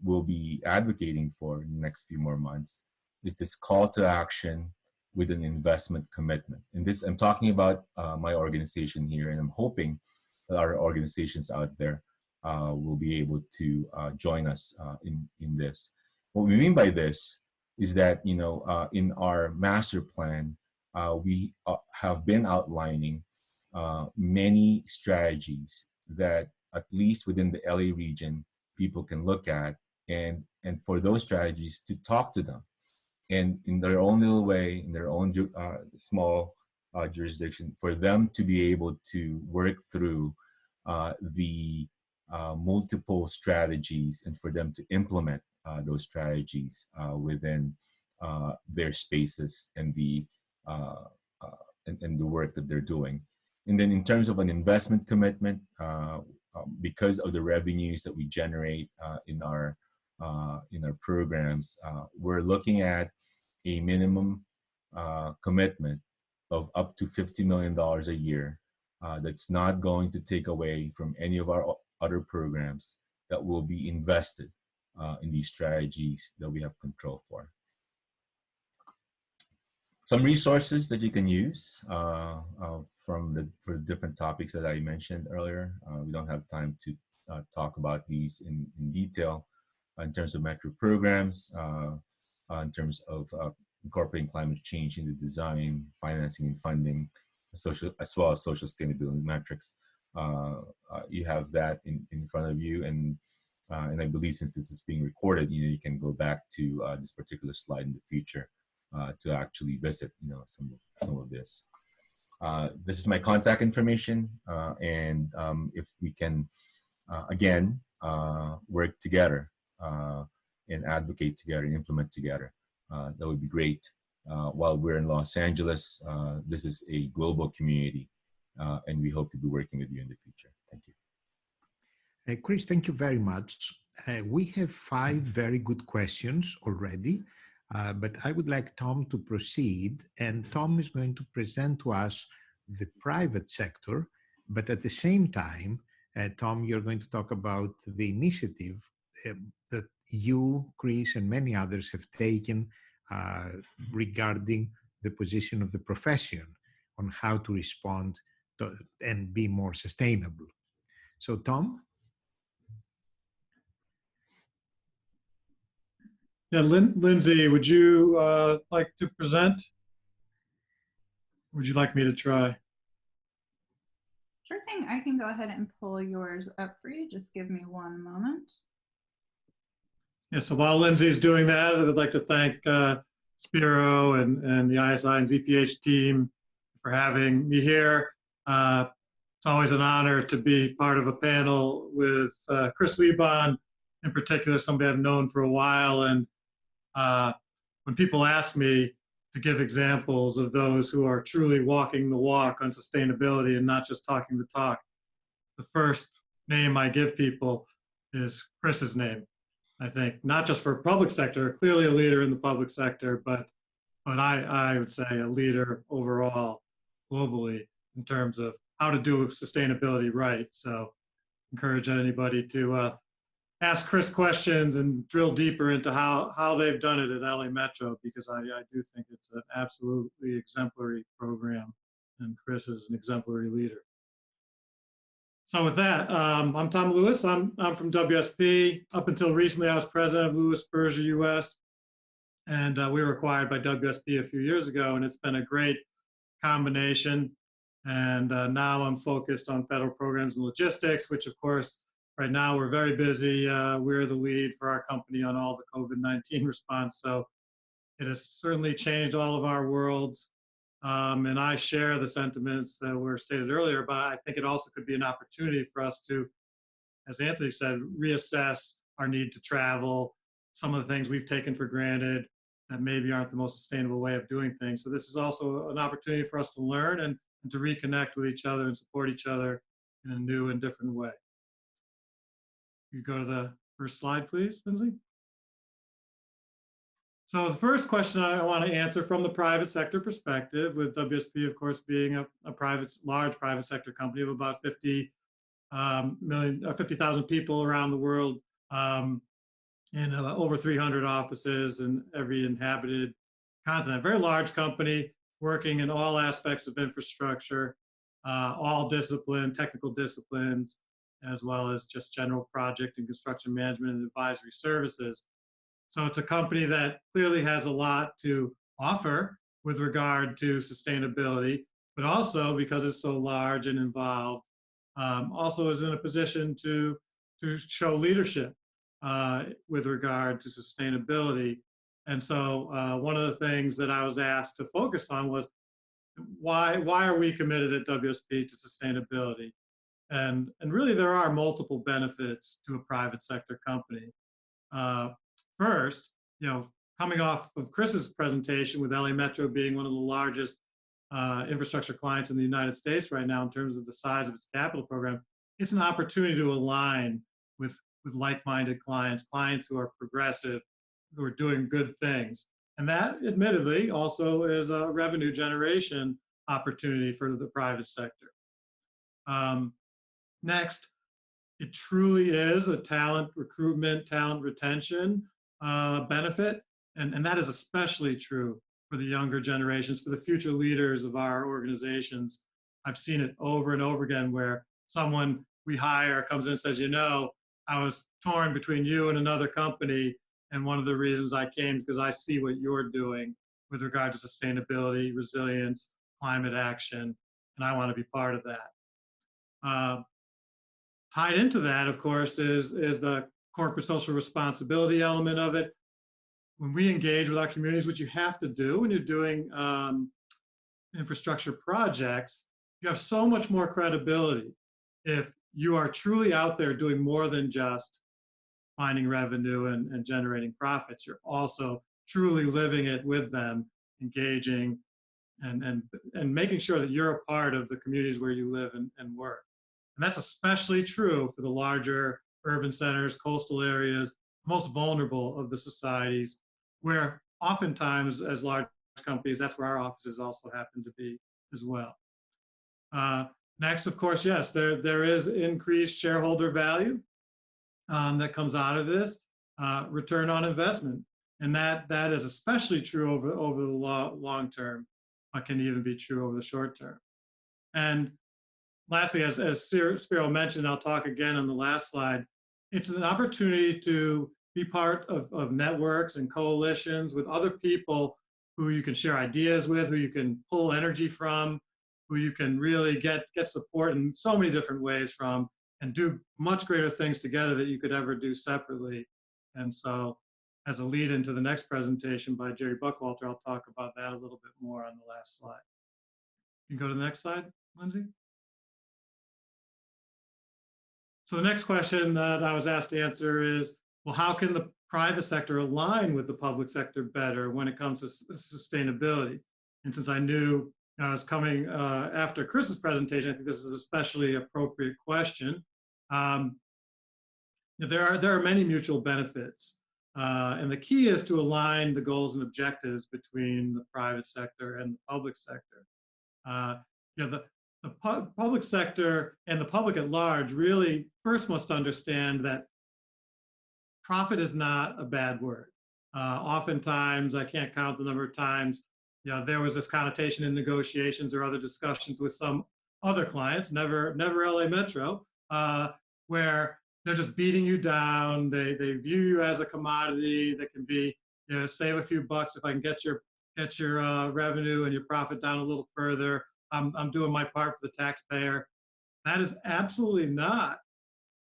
will be advocating for in the next few more months is this call to action with an investment commitment. And this, I'm talking about my organization here, and I'm hoping that our organizations out there will be able to join us in this. What we mean by this is that, in our master plan, we have been outlining many strategies that, at least within the LA region, people can look at, and for those strategies to talk to them, and in their own little way, in their own small jurisdiction, for them to be able to work through the multiple strategies, and for them to implement those strategies within their spaces and the work that they're doing. And then, in terms of an investment commitment, because of the revenues that we generate in our programs, we're looking at a minimum commitment of up to $50 million a year that's not going to take away from any of our other programs that will be invested in these strategies that we have control for. Some resources that you can use for different topics that I mentioned earlier. We don't have time to talk about these in detail in terms of metro programs, in terms of incorporating climate change in the design, financing, and funding, as well as social sustainability metrics. You have that in front of you, and I believe since this is being recorded, you can go back to this particular slide in the future to actually visit, some of this. This is my contact information, and if we can again work together and advocate together and implement together, that would be great. While we're in Los Angeles, this is a global community, and we hope to be working with you in the future. Thank you. Chris, thank you very much. We have 5 very good questions already, but I would like Tom to proceed, and Tom is going to present to us the private sector, but at the same time, Tom, you're going to talk about the initiative that you, Chris, and many others have taken regarding the position of the profession on how to respond to, and be more sustainable. So, Tom? Yeah, Lindsay, would you like to present? Would you like me to try? Sure thing. I can go ahead and pull yours up for you. Just give me one moment. Yeah, so while Lindsay's doing that, I would like to thank Spiro and the ISI and ZPH team for having me here. It's always an honor to be part of a panel with Chris Liebon, in particular, somebody I've known for a while. And when people ask me to give examples of those who are truly walking the walk on sustainability and not just talking the talk, the first name I give people is Chris's name. I think not just for public sector, clearly a leader in the public sector, but I would say a leader overall globally in terms of how to do sustainability right. So encourage anybody to ask Chris questions and drill deeper into how they've done it at LA Metro, because I do think it's an absolutely exemplary program, and Chris is an exemplary leader. So with that, I'm Tom Lewis. I'm from WSP. Up until recently, I was president of Lewis Berger US, and we were acquired by WSP a few years ago, and it's been a great combination. And now I'm focused on federal programs and logistics, which of course, right now we're very busy. We're the lead for our company on all the COVID-19 response. So it has certainly changed all of our worlds. And I share the sentiments that were stated earlier, but I think it also could be an opportunity for us to, as Anthony said, reassess our need to travel, some of the things we've taken for granted that maybe aren't the most sustainable way of doing things. So this is also an opportunity for us to learn and to reconnect with each other and support each other in a new and different way. You go to the first slide, please, Lindsay. So the first question I want to answer from the private sector perspective, with WSP, of course, being a large private sector company of about 50,000 people around the world, in over 300 offices in every inhabited continent. Very large company working in all aspects of infrastructure, all technical disciplines, as well as just general project and construction management and advisory services. So it's a company that clearly has a lot to offer with regard to sustainability, but also because it's so large and involved, also is in a position to show leadership with regard to sustainability. And so one of the things that I was asked to focus on was why are we committed at WSP to sustainability? And really there are multiple benefits to a private sector company. First, coming off of Chris's presentation with LA Metro being one of the largest infrastructure clients in the United States right now in terms of the size of its capital program, it's an opportunity to align with like-minded clients who are progressive, who are doing good things. And that admittedly also is a revenue generation opportunity for the private sector. Next, it truly is a talent recruitment, talent retention benefit. And that is especially true for the younger generations, for the future leaders of our organizations. I've seen it over and over again where someone we hire comes in and says, you know, I was torn between you and another company, and one of the reasons I came is because I see what you're doing with regard to sustainability, resilience, climate action, and I want to be part of that. Tied into that, of course, is the corporate social responsibility element of it. When we engage with our communities, what you have to do when you're doing infrastructure projects, you have so much more credibility if you are truly out there doing more than just finding revenue and generating profits. You're also truly living it with them, engaging and making sure that you're a part of the communities where you live and work. And that's especially true for the larger urban centers, coastal areas, most vulnerable of the societies, where oftentimes as large companies, that's where our offices also happen to be as well. Next, of course, yes, there is increased shareholder value that comes out of this, return on investment. And that is especially true over the long term, but can even be true over the short term. And lastly, as Spiro mentioned, I'll talk again on the last slide, it's an opportunity to be part of networks and coalitions with other people who you can share ideas with, who you can pull energy from, who you can really get support in so many different ways from, and do much greater things together that you could ever do separately. And so as a lead into the next presentation by Jerry Buckwalter, I'll talk about that a little bit more on the last slide. You can go to the next slide, Lindsay. So the next question that I was asked to answer is, well, how can the private sector align with the public sector better when it comes to sustainability? And since I knew I was coming after Chris's presentation, I think this is an especially appropriate question. There are many mutual benefits. And the key is to align the goals and objectives between the private sector and the public sector. The public sector and the public at large really first must understand that profit is not a bad word. Oftentimes, I can't count the number of times, there was this connotation in negotiations or other discussions with some other clients, never LA Metro, where they're just beating you down. They view you as a commodity that can be, save a few bucks if I can get your revenue and your profit down a little further. I'm doing my part for the taxpayer. That is absolutely not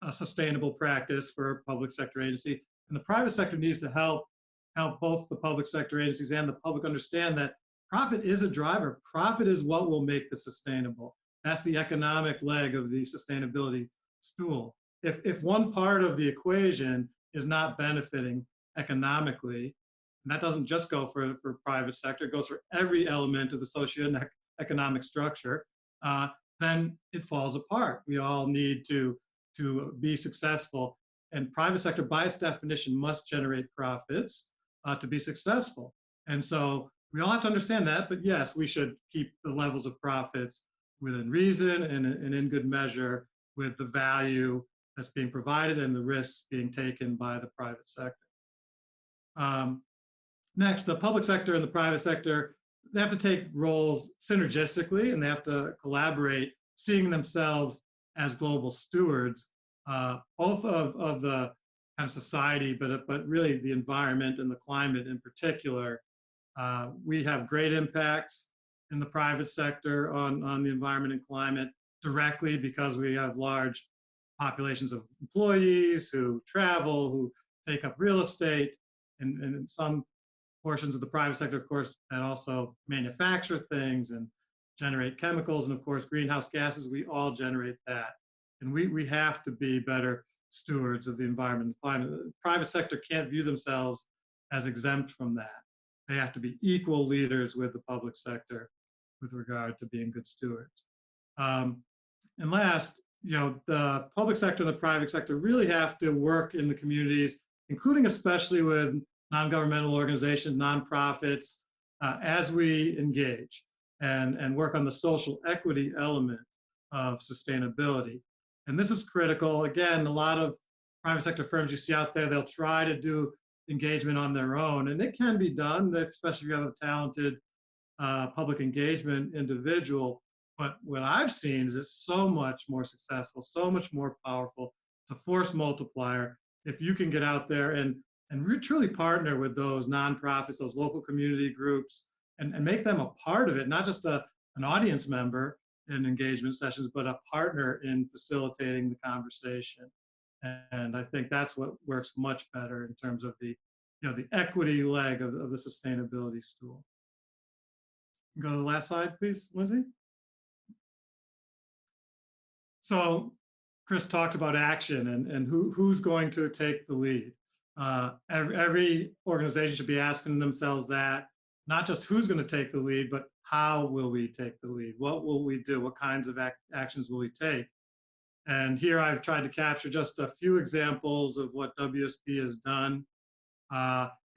a sustainable practice for a public sector agency. And the private sector needs to help both the public sector agencies and the public understand that profit is a driver. Profit is what will make this sustainable. That's the economic leg of the sustainability stool. If one part of the equation is not benefiting economically, and that doesn't just go for private sector, it goes for every element of the socioeconomic structure, then it falls apart. We all need to be successful, and private sector by its definition must generate profits to be successful. And so we all have to understand that, but yes, we should keep the levels of profits within reason and in good measure with the value that's being provided and the risks being taken by the private sector. Next, the public sector and the private sector, they have to take roles synergistically, and they have to collaborate, seeing themselves as global stewards, both of the kind of society, but really the environment and the climate in particular. We have great impacts in the private sector on the environment and climate directly because we have large populations of employees who travel, who take up real estate, and in some portions of the private sector, of course, that also manufacture things and generate chemicals, and of course, greenhouse gases. We all generate that. And we have to be better stewards of the environment and climate. The private sector can't view themselves as exempt from that. They have to be equal leaders with the public sector with regard to being good stewards. And last, the public sector and the private sector really have to work in the communities, including especially with non-governmental organizations, nonprofits, as we engage and work on the social equity element of sustainability. And this is critical. Again, a lot of private sector firms you see out there, they'll try to do engagement on their own, and it can be done, especially if you have a talented public engagement individual. But what I've seen is it's so much more successful, so much more powerful. It's a force multiplier if you can get out there and truly partner with those nonprofits, those local community groups, and make them a part of it, not just an audience member in engagement sessions, but a partner in facilitating the conversation. And I think that's what works much better in terms of the, the equity leg of the sustainability stool. Go to the last slide, please, Lindsay. So Chris talked about action and who's going to take the lead. Every organization should be asking themselves that, not just who's going to take the lead, but how will we take the lead? What will we do? What kinds of actions will we take? And here I've tried to capture just a few examples of what WSP has done.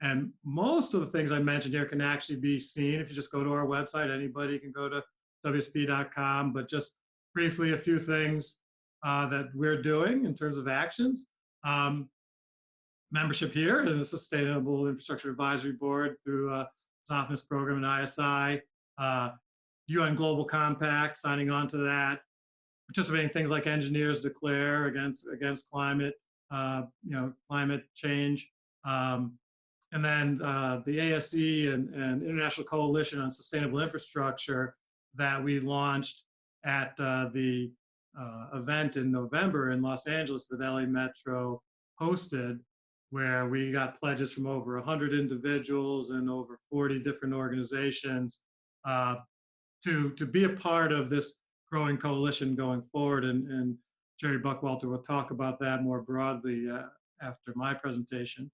And most of the things I mentioned here can actually be seen if you just go to our website. Anybody can go to WSP.com, but just briefly a few things that we're doing in terms of actions. Membership here in the Sustainable Infrastructure Advisory Board through Zofna's program and ISI, UN Global Compact, signing on to that, participating in things like Engineers Declare against climate, climate change, and then the ASE and International Coalition on Sustainable Infrastructure that we launched at the event in November in Los Angeles that LA Metro hosted, where we got pledges from over 100 individuals and over 40 different organizations to be a part of this growing coalition going forward. And Jerry Buckwalter will talk about that more broadly after my presentation.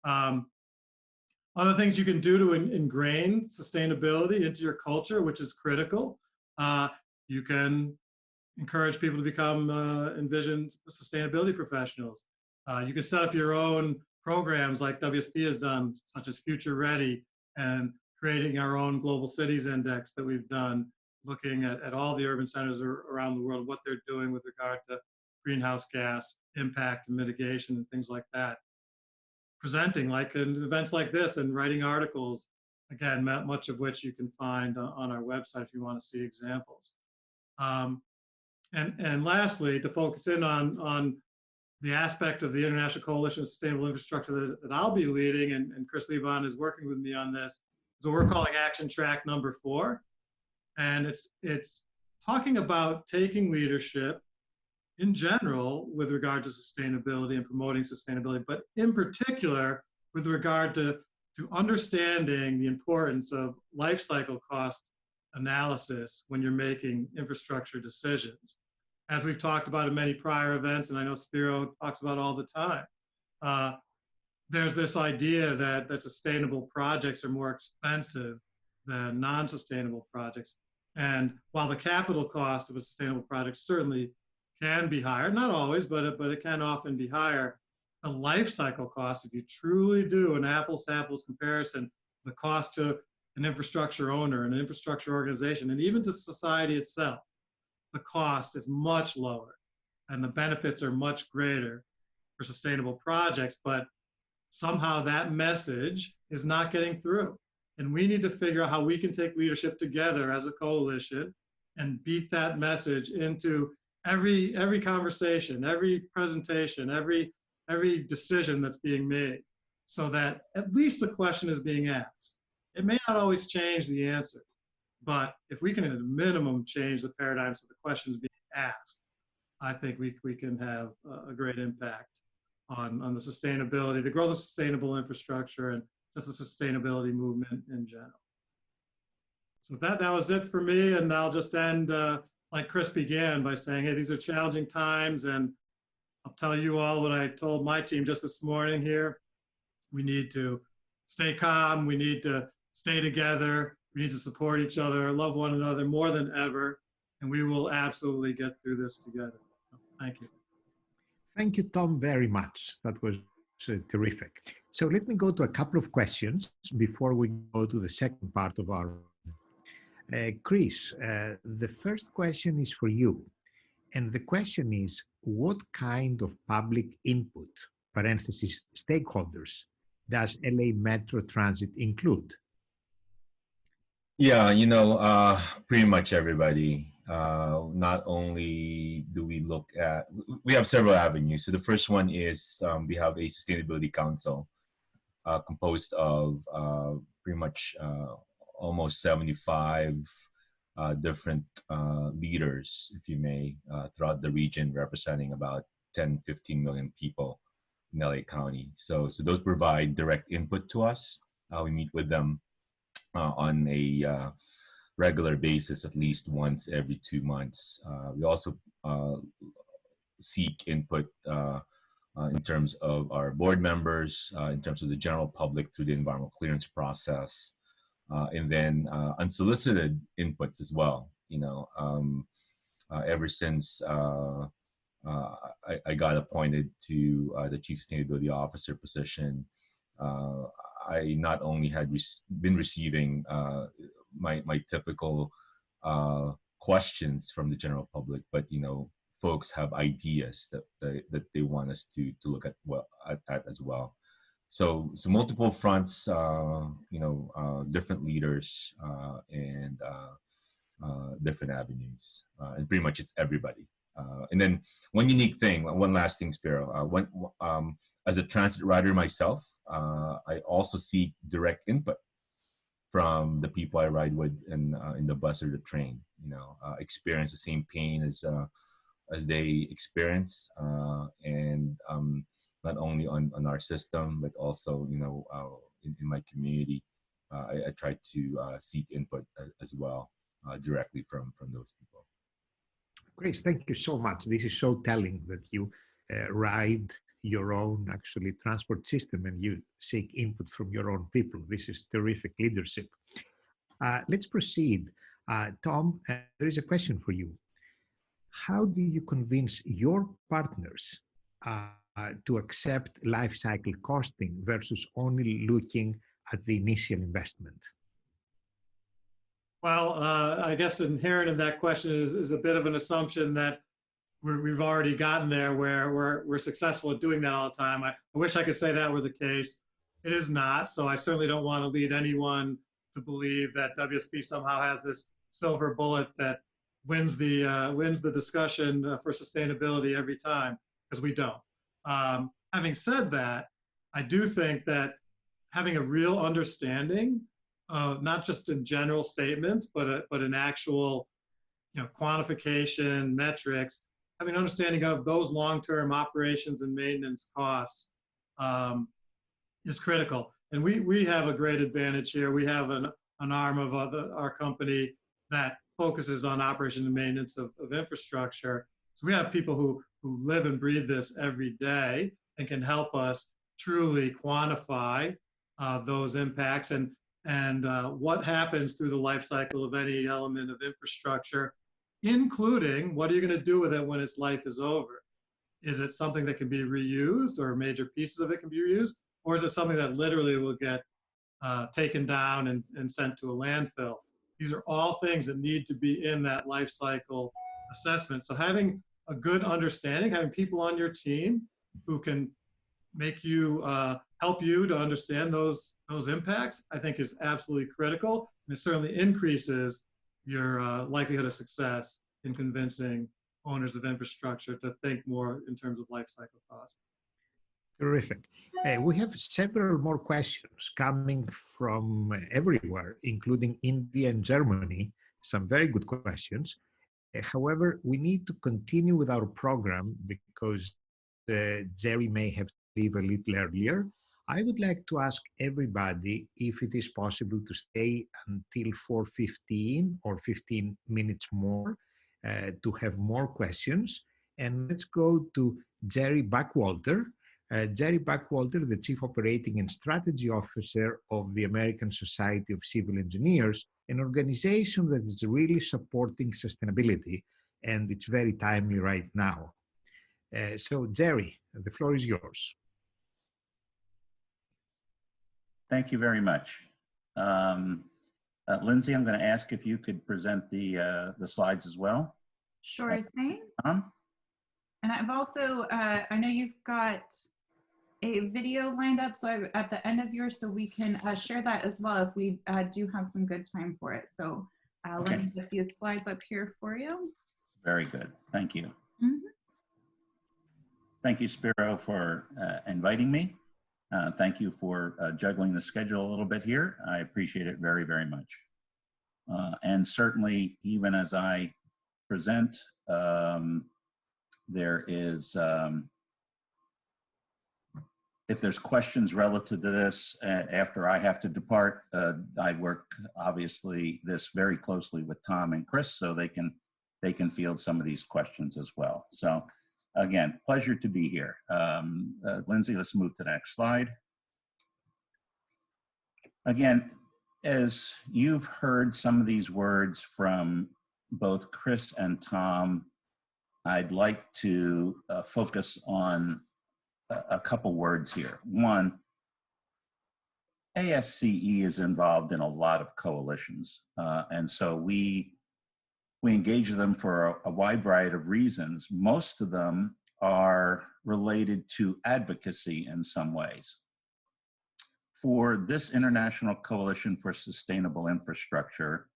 Other things you can do to ingrain sustainability into your culture, which is critical. You can encourage people to become Envision sustainability professionals. You can set up your own programs like WSP has done, such as Future Ready, and creating our own Global Cities Index that we've done, looking at all the urban centers around the world, what they're doing with regard to greenhouse gas impact and mitigation and things like that. Presenting like in events like this and writing articles, again, much of which you can find on our website if you want to see examples. And lastly, to focus in on the aspect of the International Coalition of Sustainable Infrastructure that I'll be leading, and Chris Lebon is working with me on this, so we're calling Action Track number 4. And it's talking about taking leadership in general with regard to sustainability and promoting sustainability, but in particular with regard to understanding the importance of life cycle cost analysis when you're making infrastructure decisions. As we've talked about in many prior events, and I know Spiro talks about all the time, there's this idea that sustainable projects are more expensive than non-sustainable projects. And while the capital cost of a sustainable project certainly can be higher, not always, but it can often be higher, the life cycle cost, if you truly do an apples to apples comparison, the cost to an infrastructure owner, an infrastructure organization, and even to society itself, the cost is much lower and the benefits are much greater for sustainable projects, but somehow that message is not getting through. And we need to figure out how we can take leadership together as a coalition and beat that message into every conversation, every presentation, every decision that's being made, so that at least the question is being asked. It may not always change the answer, but if we can at a minimum change the paradigm so the questions being asked, I think we can have a great impact on the sustainability, the growth of sustainable infrastructure, and just the sustainability movement in general. So that was it for me, and I'll just end like Chris began by saying, hey, these are challenging times, and I'll tell you all what I told my team just this morning here. We need to stay calm, we need to stay together, we need to support each other, love one another more than ever, and we will absolutely get through this together. Thank you. Thank you, Tom, very much. That was terrific. So let me go to a couple of questions before we go to the second part of our. Chris, the first question is for you. And the question is, what kind of public input, parentheses, stakeholders, does LA Metro Transit include? Yeah, pretty much everybody. Not only do we look at, we have several avenues. So the first one is we have a sustainability council composed of pretty much almost 75 different leaders, if you may, throughout the region, representing about 10, 15 million people in LA County. So those provide direct input to us. We meet with them on a regular basis, at least once every 2 months. We also seek input in terms of our board members, in terms of the general public through the environmental clearance process, and then unsolicited inputs as well. Ever since I got appointed to the Chief Sustainability Officer position, I not only had been receiving my typical questions from the general public, but folks have ideas that they want us to look at as well. So multiple fronts, different leaders and different avenues, and pretty much it's everybody. And then one unique thing, one last thing, Spiro. As a transit rider myself, I also seek direct input from the people I ride with in the bus or the train. Experience the same pain as they experience, and not only on our system, but also in my community. I try to seek input as well directly from those people. Grace, thank you so much. This is so telling that you ride your own actually transport system and you seek input from your own people. This is terrific leadership. Let's proceed. Tom, there is a question for you. How do you convince your partners to accept life cycle costing versus only looking at the initial investment? Well, I guess inherent in that question is a bit of an assumption that we've already gotten there where we're successful at doing that all the time. I wish I could say that were the case. It is not. So I certainly don't want to lead anyone to believe that WSP somehow has this silver bullet that wins the discussion for sustainability every time, because we don't. Having said that, I do think that having a real understanding, not just in general statements, but in actual, quantification, metrics, having an understanding of those long-term operations and maintenance costs is critical. And we have a great advantage here. We have an arm of our company that focuses on operation and maintenance of infrastructure. So we have people who live and breathe this every day and can help us truly quantify those impacts and what happens through the life cycle of any element of infrastructure, including what are you going to do with it when its life is over? Is it something that can be reused, or major pieces of it can be reused? Or is it something that literally will get taken down and sent to a landfill? These are all things that need to be in that life cycle assessment. So having a good understanding, having people on your team who can make you, help you to understand those impacts, I think is absolutely critical. And it certainly increases your likelihood of success in convincing owners of infrastructure to think more in terms of life cycle costs. Terrific. We have several more questions coming from everywhere, including India and Germany. Some very good questions. However, we need to continue with our program because Jerry may have to leave a little earlier. I would like to ask everybody if it is possible to stay until 4:15 or 15 minutes more to have more questions. And let's go to Jerry Backwalter. Jerry Backwalter, the Chief Operating and Strategy Officer of the American Society of Civil Engineers, an organization that is really supporting sustainability, and it's very timely right now. So Jerry, the floor is yours. Thank you very much. Lindsay, I'm going to ask if you could present the slides as well. Sure thing. Tom? And I've also, I know you've got a video lined up, so at the end of yours, so we can share that as well if we do have some good time for it. So Okay. let me get these slides up here for you. Very good. Thank you. Mhm. Thank you, Spiro, for inviting me. Thank you for juggling the schedule a little bit here. I appreciate it very, very much. And certainly, even as I present, there is, if there's questions relative to this after I have to depart, I work obviously this very closely with Tom and Chris, so they can field some of these questions as well. So again, pleasure to be here. Lindsay, let's move to the next slide. Again, as you've heard some of these words from both Chris and Tom, I'd like to focus on a couple words here. One, ASCE is involved in a lot of coalitions, and so we engage them for a wide variety of reasons. Most of them are related to advocacy in some ways. For this International Coalition for Sustainable Infrastructure,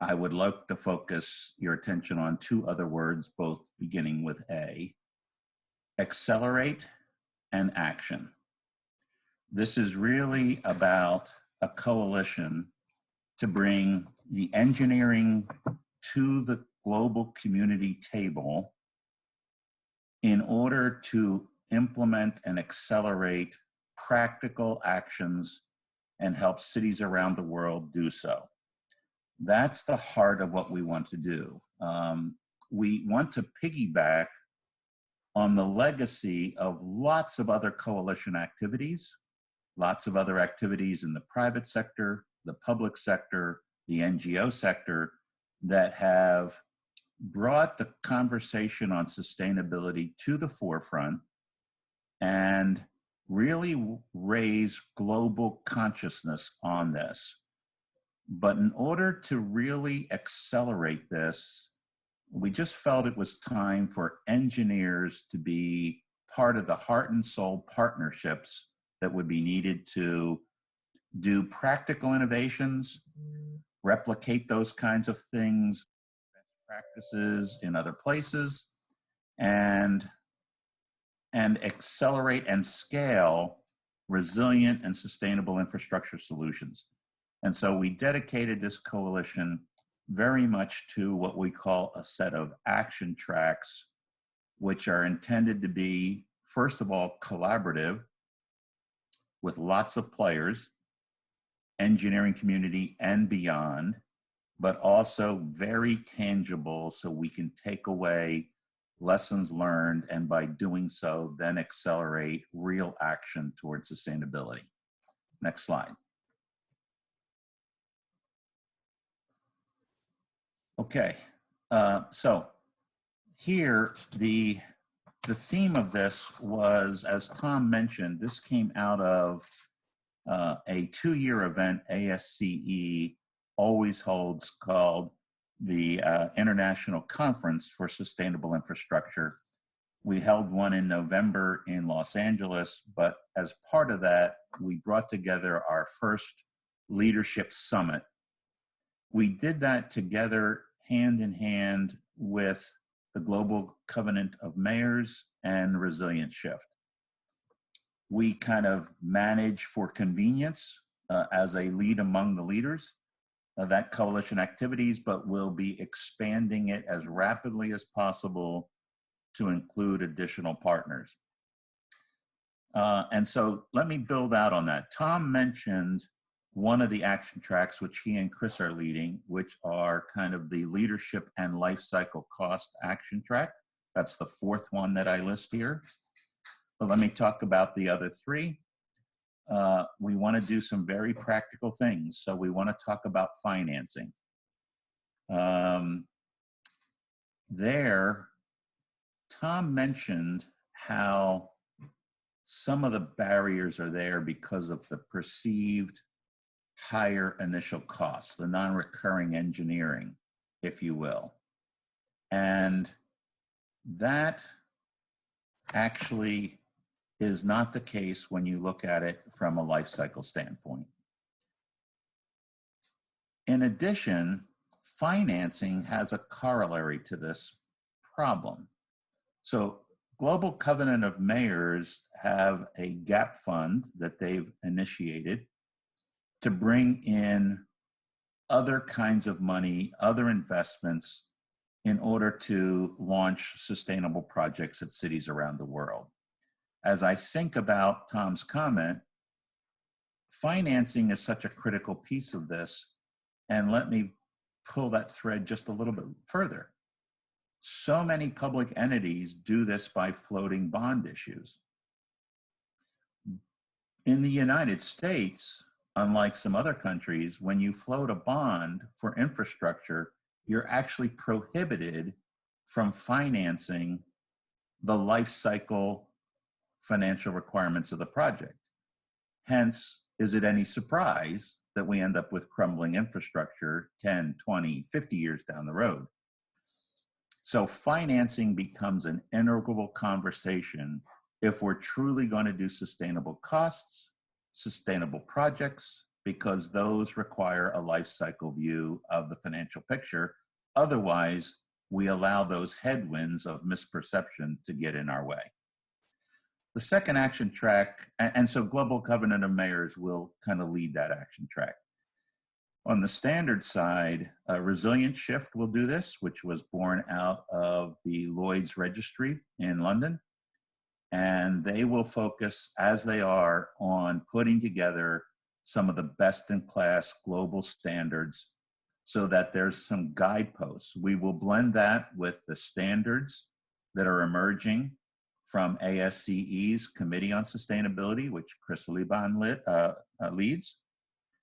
I would like to focus your attention on two other words, both beginning with A: accelerate and action. This is really about a coalition to bring the engineering to the global community table in order to implement and accelerate practical actions and help cities around the world do so. That's the heart of what we want to do. We want to piggyback on the legacy of lots of other coalition activities, lots of other activities in the private sector, the public sector, the NGO sector, that have brought the conversation on sustainability to the forefront and really raise global consciousness on this. But in order to really accelerate this, we just felt it was time for engineers to be part of the heart and soul partnerships that would be needed to do practical innovations, replicate those kinds of things, best practices in other places, and accelerate and scale resilient and sustainable infrastructure solutions. And so we dedicated this coalition very much to what we call a set of action tracks, which are intended to be, first of all, collaborative with lots of players, engineering community and beyond, but also very tangible so we can take away lessons learned, and by doing so, then accelerate real action towards sustainability. Next slide. Okay, so here the theme of this was, as Tom mentioned, this came out of a 2-year event ASCE always holds called the International Conference for Sustainable Infrastructure. We held one in November in Los Angeles, but as part of that, we brought together our first leadership summit. We did that together hand in hand with the Global Covenant of Mayors and Resilient Shift. We kind of manage for convenience as a lead among the leaders of that coalition activities, but we'll be expanding it as rapidly as possible to include additional partners. And so let me build out on that. Tom mentioned one of the action tracks, which he and Chris are leading, which are kind of the leadership and life cycle cost action track. That's the 4th one that I list here. But let me talk about the other 3. We want to do some very practical things. So we want to talk about financing. There, Tom mentioned how some of the barriers are there because of the perceived higher initial costs, the non-recurring engineering, if you will. And that actually is not the case when you look at it from a life cycle standpoint. In addition, financing has a corollary to this problem. So Global Covenant of Mayors have a gap fund that they've initiated to bring in other kinds of money, other investments in order to launch sustainable projects at cities around the world. As I think about Tom's comment, financing is such a critical piece of this. And let me pull that thread just a little bit further. So many public entities do this by floating bond issues. In the United States, unlike some other countries, when you float a bond for infrastructure, you're actually prohibited from financing the life cycle financial requirements of the project. Hence, is it any surprise that we end up with crumbling infrastructure 10, 20, 50 years down the road? So financing becomes an integral conversation if we're truly going to do sustainable costs, sustainable projects, because those require a life cycle view of the financial picture. Otherwise, we allow those headwinds of misperception to get in our way. The second action track, and so Global Covenant of Mayors will kind of lead that action track. On the standard side, Resilient Shift will do this, which was born out of the Lloyd's Registry in London. And they will focus, as they are, on putting together some of the best-in-class global standards so that there's some guideposts. We will blend that with the standards that are emerging from ASCE's Committee on Sustainability, which Chris Liban leads.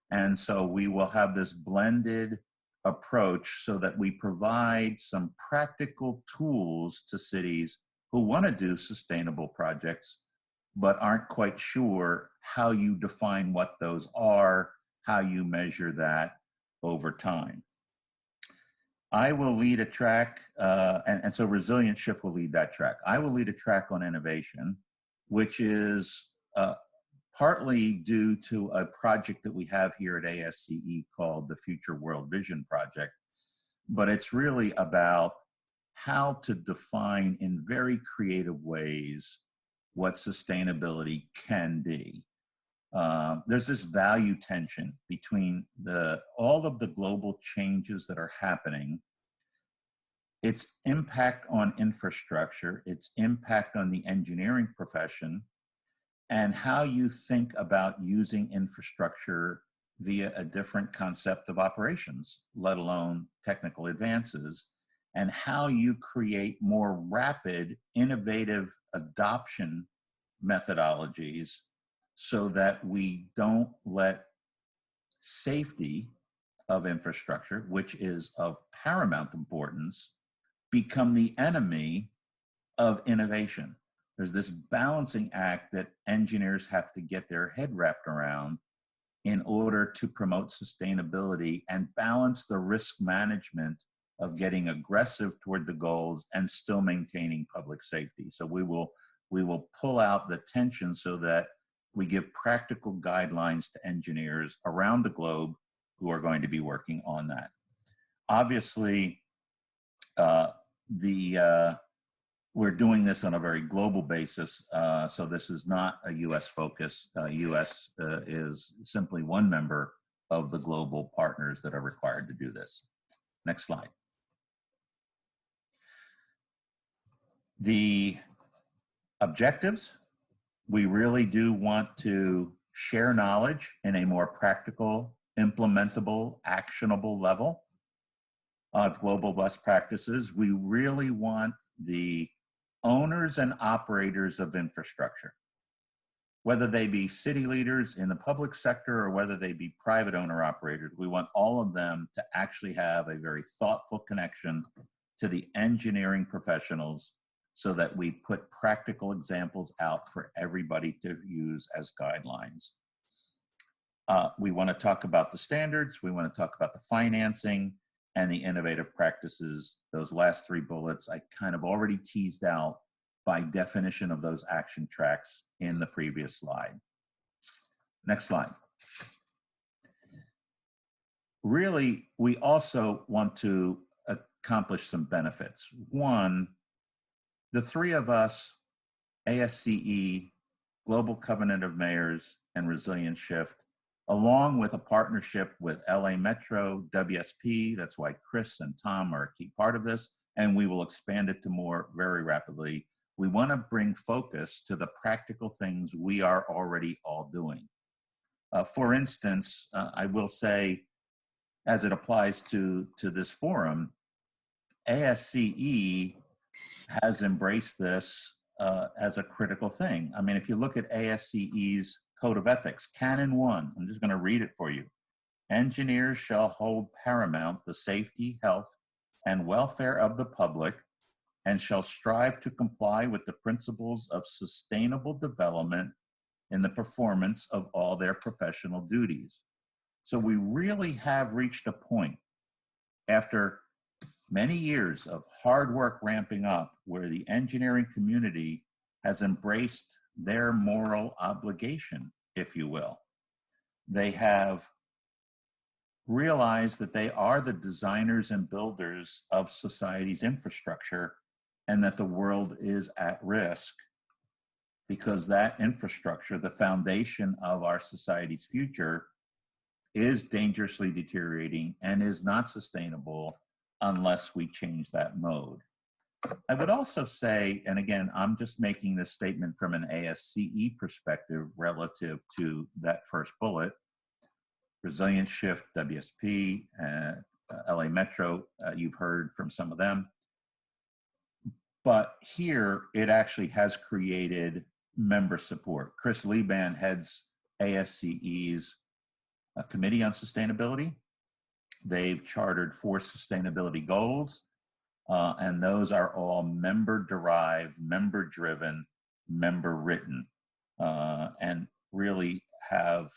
And so we will have this blended approach so that we provide some practical tools to cities who want to do sustainable projects, but aren't quite sure how you define what those are, how you measure that over time. I will lead a track, and so Resilient Shift will lead that track. I will lead a track on innovation, which is partly due to a project that we have here at ASCE called the Future World Vision Project, but it's really about how to define in very creative ways what sustainability can be. There's this value tension between all of the global changes that are happening, its impact on infrastructure, its impact on the engineering profession, and how you think about using infrastructure via a different concept of operations, let alone technical advances, and how you create more rapid, innovative adoption methodologies so that we don't let safety of infrastructure, which is of paramount importance, become the enemy of innovation. There's this balancing act that engineers have to get their head wrapped around in order to promote sustainability and balance the risk management of getting aggressive toward the goals and still maintaining public safety. So we will pull out the tension so that we give practical guidelines to engineers around the globe who are going to be working on that. Obviously, we're doing this on a very global basis, so this is not a US focus. US is simply one member of the global partners that are required to do this. Next slide. The objectives, we really do want to share knowledge in a more practical, implementable, actionable level of global best practices. We really want the owners and operators of infrastructure, whether they be city leaders in the public sector or whether they be private owner operators, we want all of them to actually have a very thoughtful connection to the engineering professionals so that we put practical examples out for everybody to use as guidelines. We want to talk about the standards, we want to talk about the financing, and the innovative practices. Those last 3 bullets I kind of already teased out by definition of those action tracks in the previous slide. Next slide. Really, we also want to accomplish some benefits. One, the 3 of us, ASCE, Global Covenant of Mayors, and Resilience Shift, along with a partnership with LA Metro, WSP, that's why Chris and Tom are a key part of this, and we will expand it to more very rapidly. We want to bring focus to the practical things we are already all doing. For instance, I will say, as it applies to this forum, ASCE has embraced this as a critical thing. I mean, if you look at ASCE's Code of Ethics, Canon 1, I'm just going to read it for you. Engineers shall hold paramount the safety, health, and welfare of the public, and shall strive to comply with the principles of sustainable development in the performance of all their professional duties. So we really have reached a point after many years of hard work ramping up where the engineering community has embraced their moral obligation, if you will. They have realized that they are the designers and builders of society's infrastructure, and that the world is at risk because that infrastructure, the foundation of our society's future, is dangerously deteriorating and is not sustainable unless we change that mode. I would also say, and again, I'm just making this statement from an ASCE perspective relative to that first bullet, Resilience Shift, WSP, LA Metro, you've heard from some of them. But here, it actually has created member support. Chris Liban heads ASCE's Committee on Sustainability. They've chartered 4 sustainability goals, and those are all member-derived, member-driven, member-written, and really have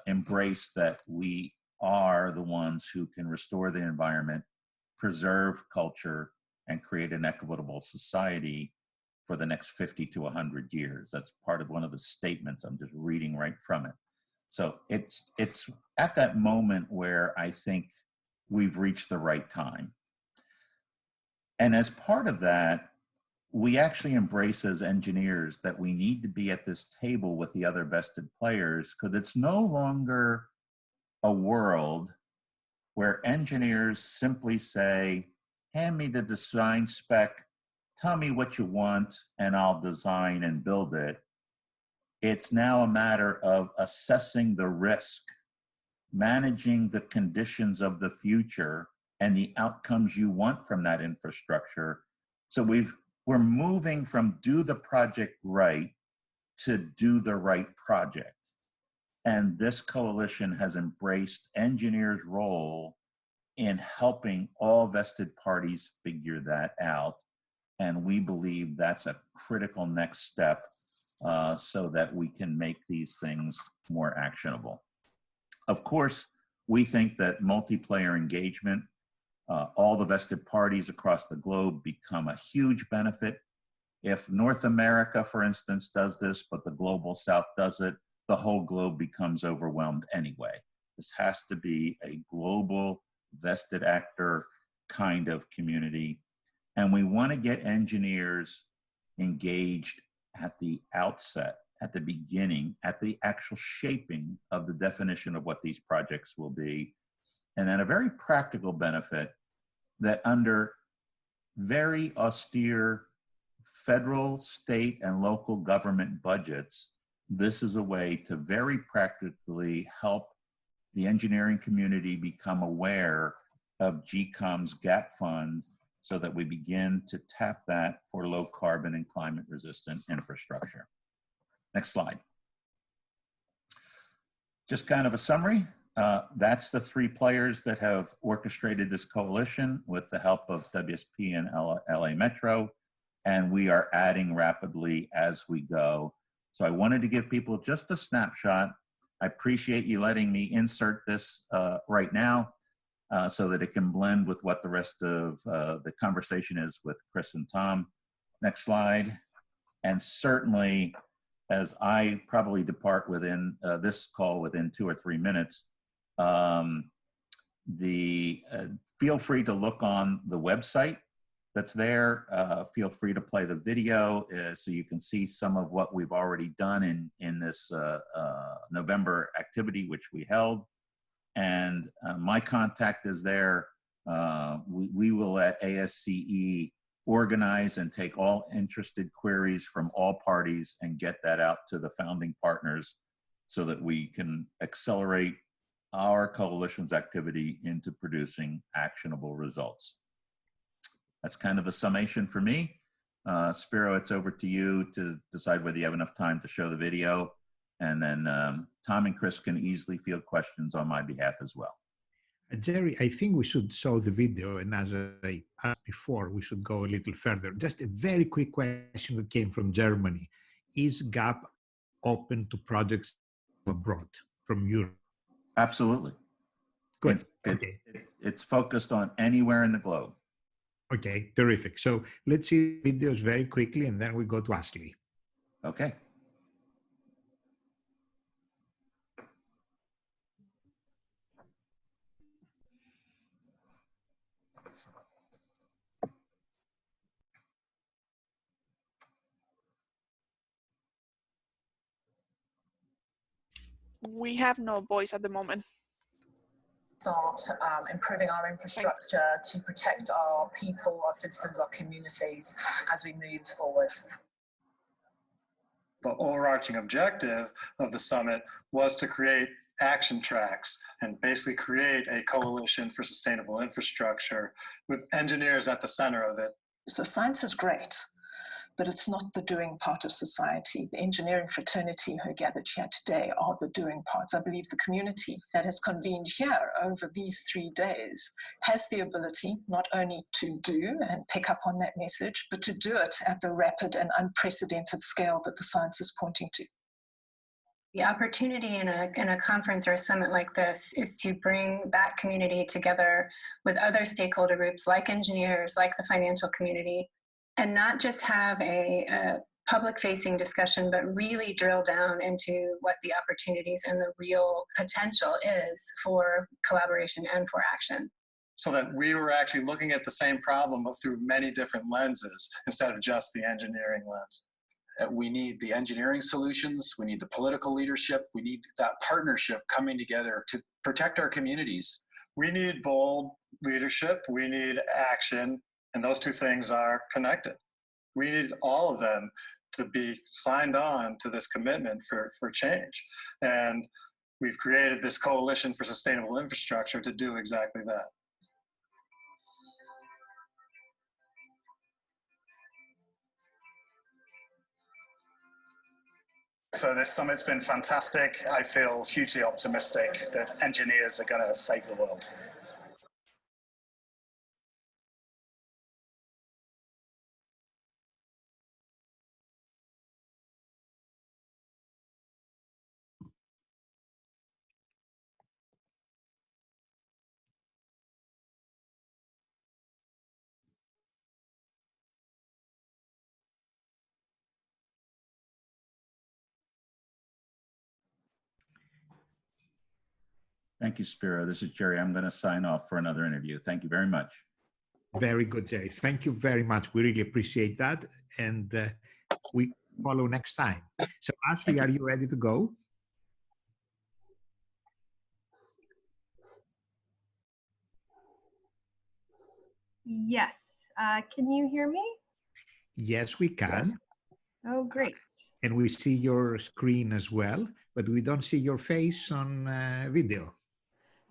embraced that we are the ones who can restore the environment, preserve culture, and create an equitable society for the next 50 to 100 years. That's part of one of the statements. I'm just reading right from it. So it's at that moment where I think we've reached the right time. And as part of that, we actually embrace as engineers that we need to be at this table with the other vested players, because it's no longer a world where engineers simply say, hand me the design spec, tell me what you want, and I'll design and build it. It's now a matter of assessing the risk, managing the conditions of the future, and the outcomes you want from that infrastructure. So we're moving from do the project right to do the right project. And this coalition has embraced engineers' role in helping all vested parties figure that out. And we believe that's a critical next step so that we can make these things more actionable. Of course, we think that multiplayer engagement, all the vested parties across the globe become a huge benefit. If North America, for instance, does this, but the global South does it, the whole globe becomes overwhelmed anyway. This has to be a global vested actor kind of community. And we want to get engineers engaged at the outset, at the beginning, at the actual shaping of the definition of what these projects will be. And then a very practical benefit that under very austere federal, state, and local government budgets, this is a way to very practically help the engineering community become aware of GCOM's GAP fund so that we begin to tap that for low carbon and climate resistant infrastructure. Next slide. Just kind of a summary. That's the 3 players that have orchestrated this coalition with the help of WSP and LA Metro. and we are adding rapidly as we go. So I wanted to give people just a snapshot. I appreciate you letting me insert this right now so that it can blend with what the rest of the conversation is with Chris and Tom. Next slide. And certainly, as I probably depart within this call within 2 or 3 minutes, feel free to look on the website that's there. Feel free to play the video so you can see some of what we've already done in this November activity, which we held. And my contact is there. We will at ASCE organize and take all interested queries from all parties and get that out to the founding partners so that we can accelerate our coalition's activity into producing actionable results. That's kind of a summation for me. Spiro, it's over to you to decide whether you have enough time to show the video, and then Tom and Chris can easily field questions on my behalf as well. Jerry, I think we should show the video, and as I asked before, we should go a little further. Just a very quick question that came from Germany. Is GAP open to projects abroad from Europe? Absolutely. Good. It's focused on anywhere in the globe. Okay, terrific. So let's see videos very quickly, and then we go to Ashley. Okay. We have no voice at the moment. Start improving our infrastructure to protect our people, our citizens, our communities as we move forward. The overarching objective of the summit was to create action tracks and basically create a coalition for sustainable infrastructure with engineers at the center of it. So science is great, but it's not the doing part of society. The engineering fraternity who are gathered here today are the doing parts. I believe the community that has convened here over these 3 days has the ability not only to do and pick up on that message, but to do it at the rapid and unprecedented scale that the science is pointing to. The opportunity in a conference or a summit like this is to bring that community together with other stakeholder groups like engineers, like the financial community, and not just have a public-facing discussion, but really drill down into what the opportunities and the real potential is for collaboration and for action. So that we were actually looking at the same problem, but through many different lenses instead of just the engineering lens. We need the engineering solutions, we need the political leadership, we need that partnership coming together to protect our communities. We need bold leadership, we need action, and those two things are connected. We need all of them to be signed on to this commitment for change. And we've created this coalition for sustainable infrastructure to do exactly that. So this summit's been fantastic. I feel hugely optimistic that engineers are going to save the world. Thank you, Spiro. This is Jerry. I'm going to sign off for another interview. Thank you very much. Very good, Jerry. Thank you very much. We really appreciate that. And we follow next time. So Ashley, are you ready to go? Yes. Can you hear me? Yes, we can. Yes. Oh, great. And we see your screen as well, but we don't see your face on video.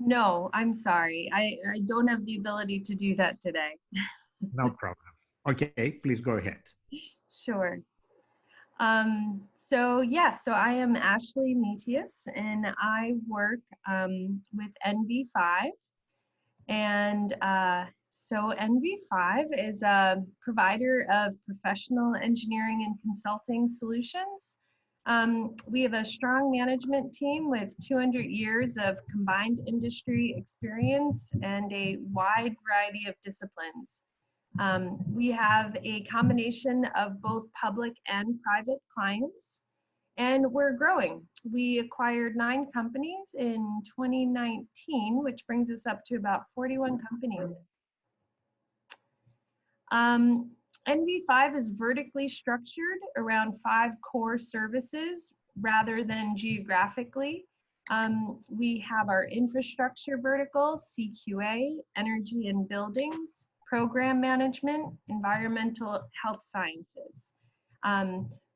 No, I'm sorry. I don't have the ability to do that today. No problem. Okay, please go ahead. Sure. So I am Ashley Metius, and I work with NV5. And So NV5 is a provider of professional engineering and consulting solutions. We have a strong management team with 200 years of combined industry experience and a wide variety of disciplines. We have a combination of both public and private clients, and we're growing. We acquired 9 companies in 2019, which brings us up to about 41 companies. NV5 is vertically structured around 5 core services rather than geographically. We have our infrastructure vertical, CQA, energy and buildings, program management, environmental health sciences.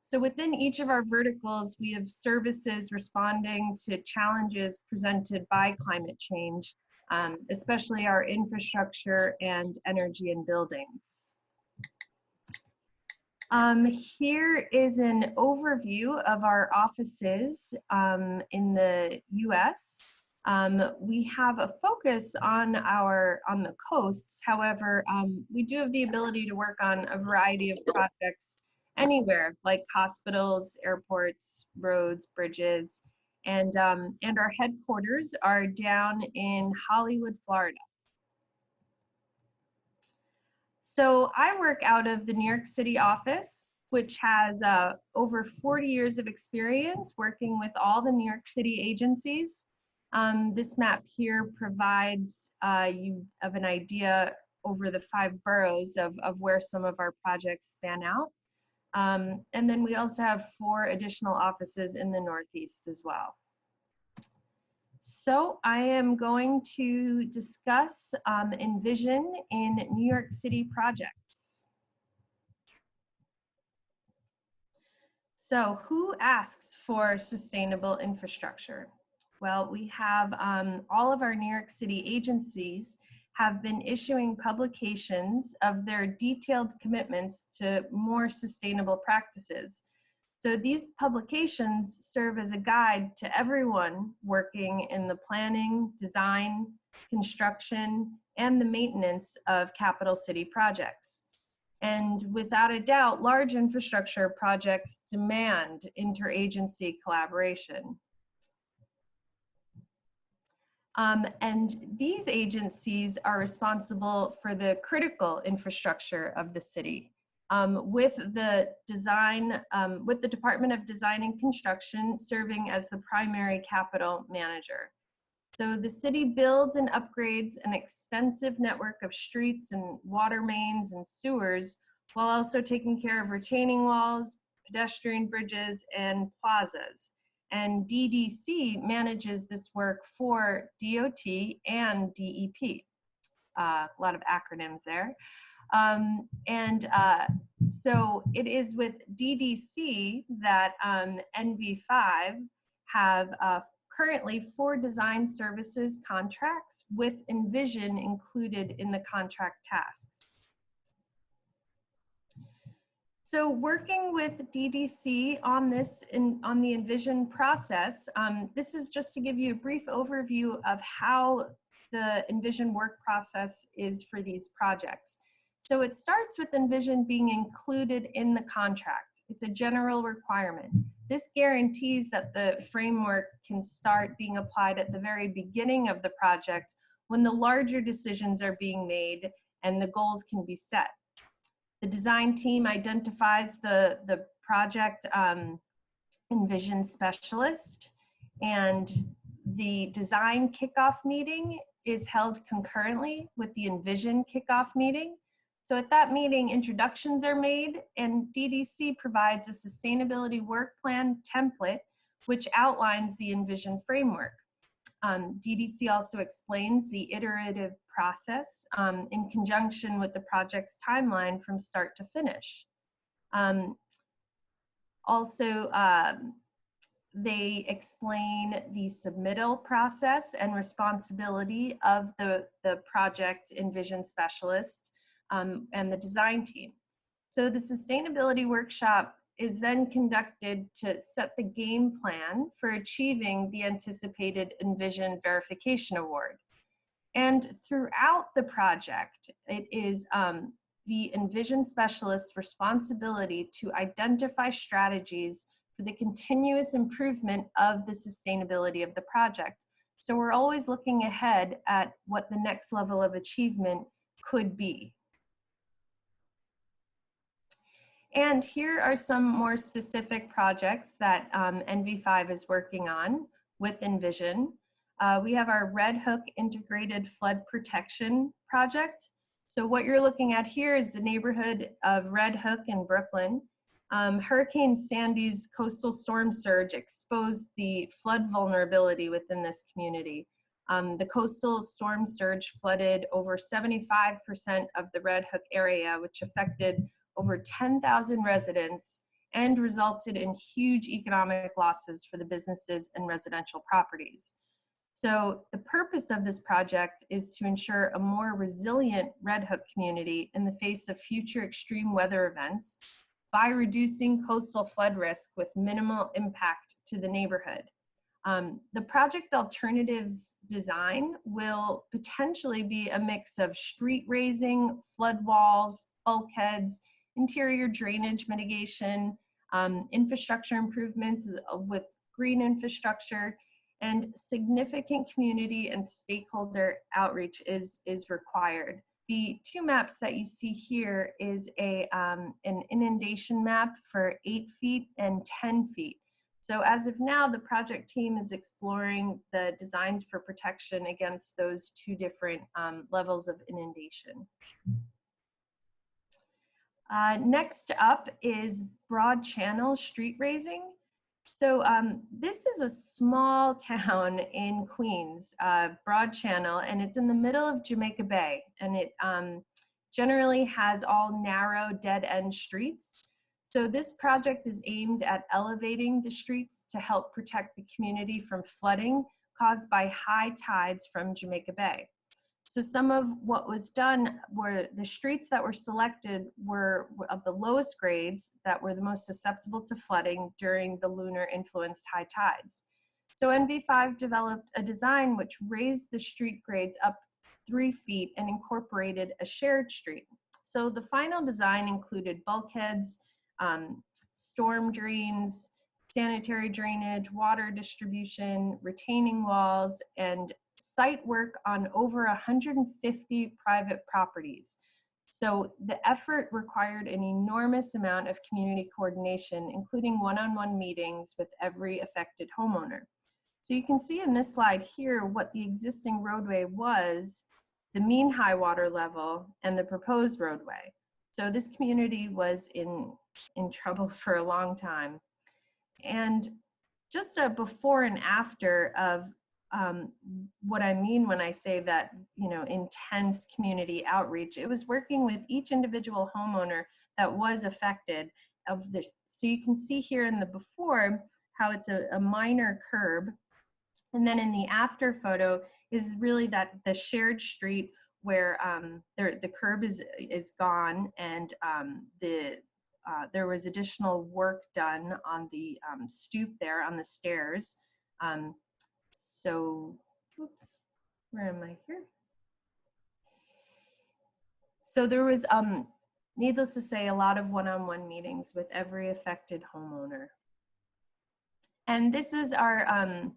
So within each of our verticals, we have services responding to challenges presented by climate change, especially our infrastructure and energy and buildings. Here is an overview of our offices in the US. We have a focus on the coasts. However, we do have the ability to work on a variety of projects anywhere, like hospitals, airports, roads, bridges, and our headquarters are down in Hollywood, Florida. So I work out of the New York City office, which has over 40 years of experience working with all the New York City agencies. This map here provides you of an idea over the 5 boroughs of where some of our projects span out. And then we also have 4 additional offices in the Northeast as well. So I am going to discuss Envision in New York City projects. So who asks for sustainable infrastructure? Well, we have all of our New York City agencies have been issuing publications of their detailed commitments to more sustainable practices. So these publications serve as a guide to everyone working in the planning, design, construction, and the maintenance of capital city projects. And without a doubt, large infrastructure projects demand interagency collaboration. And these agencies are responsible for the critical infrastructure of the city. With the Department of Design and Construction serving as the primary capital manager. So the city builds and upgrades an extensive network of streets and water mains and sewers, while also taking care of retaining walls, pedestrian bridges, and plazas. And DDC manages this work for DOT and DEP. A lot of acronyms there. So it is with DDC that NV5 have currently 4 design services contracts with Envision included in the contract tasks. So working with DDC on on the Envision process, this is just to give you a brief overview of how the Envision work process is for these projects. So it starts with Envision being included in the contract. It's a general requirement. This guarantees that the framework can start being applied at the very beginning of the project when the larger decisions are being made and the goals can be set. The design team identifies the project Envision specialist, and the design kickoff meeting is held concurrently with the Envision kickoff meeting. So at that meeting, introductions are made, and DDC provides a sustainability work plan template which outlines the Envision framework. DDC also explains the iterative process in conjunction with the project's timeline from start to finish. They explain the submittal process and responsibility of the project Envision specialist and the design team. So the sustainability workshop is then conducted to set the game plan for achieving the anticipated Envision verification award. And throughout the project, it is the Envision specialist's responsibility to identify strategies for the continuous improvement of the sustainability of the project. So we're always looking ahead at what the next level of achievement could be. And here are some more specific projects that NV5 is working on with Envision. We have our Red Hook Integrated Flood Protection Project. So what you're looking at here is the neighborhood of Red Hook in Brooklyn. Hurricane Sandy's coastal storm surge exposed the flood vulnerability within this community. The coastal storm surge flooded over 75% of the Red Hook area, which affected over 10,000 residents and resulted in huge economic losses for the businesses and residential properties. So the purpose of this project is to ensure a more resilient Red Hook community in the face of future extreme weather events by reducing coastal flood risk with minimal impact to the neighborhood. The project alternatives design will potentially be a mix of street raising, flood walls, bulkheads, interior drainage mitigation, infrastructure improvements with green infrastructure, and significant community and stakeholder outreach is required. The two maps that you see here is an inundation map for 8 feet and 10 feet. So as of now, the project team is exploring the designs for protection against those two different levels of inundation. Next up is broad channel street raising. So this is a small town in Queens, Broad Channel, and it's in the middle of Jamaica Bay, and it generally has all narrow dead-end streets. So this project is aimed at elevating the streets to help protect the community from flooding caused by high tides from Jamaica Bay. So some of what was done were the streets that were selected were of the lowest grades that were the most susceptible to flooding during the lunar influenced high tides. So NV5 developed a design which raised the street grades up 3 feet and incorporated a shared street. So the final design included bulkheads, storm drains, sanitary drainage, water distribution, retaining walls, and site work on over 150 private properties. So the effort required an enormous amount of community coordination, including one-on-one meetings with every affected homeowner. So you can see in this slide here what the existing roadway was, the mean high water level, and the proposed roadway. So this community was in trouble for a long time. And just a before and after of what I mean when I say that, you know, intense community outreach, it was working with each individual homeowner that was affected of this. So you can see here in the before how it's a minor curb. And then in the after photo is really that the shared street where the curb is gone, and there was additional work done on the stoop there on the stairs. So, oops, where am I here? So there was, needless to say, a lot of one-on-one meetings with every affected homeowner. And this is our,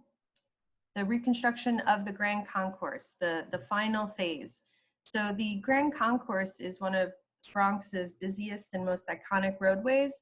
the reconstruction of the Grand Concourse, the final phase. So the Grand Concourse is one of Bronx's busiest and most iconic roadways.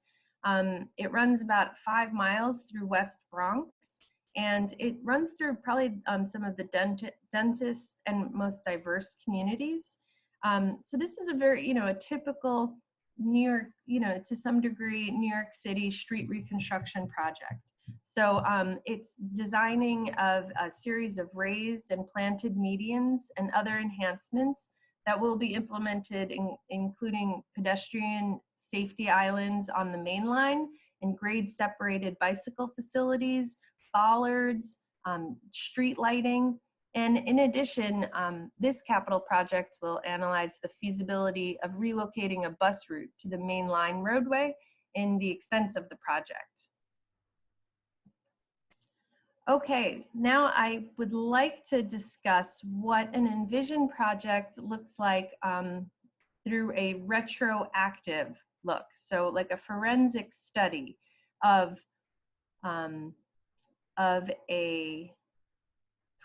It runs about 5 miles through West Bronx, and it runs through probably some of the densest and most diverse communities. So this is a very, a typical New York, to some degree, New York City street reconstruction project. So it's designing of a series of raised and planted medians and other enhancements that will be implemented, including pedestrian safety islands on the main line and grade separated bicycle facilities, bollards, street lighting. And in addition, this capital project will analyze the feasibility of relocating a bus route to the main line roadway in the extent of the project. Okay, now I would like to discuss what an Envision project looks like through a retroactive look. So like a forensic study of a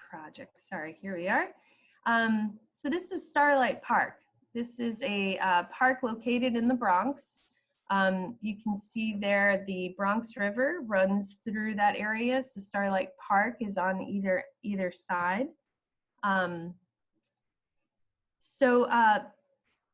project. Sorry, here we are. So this is Starlight Park. This is a park located in the Bronx. You can see there the Bronx River runs through that area. So Starlight Park is on either side.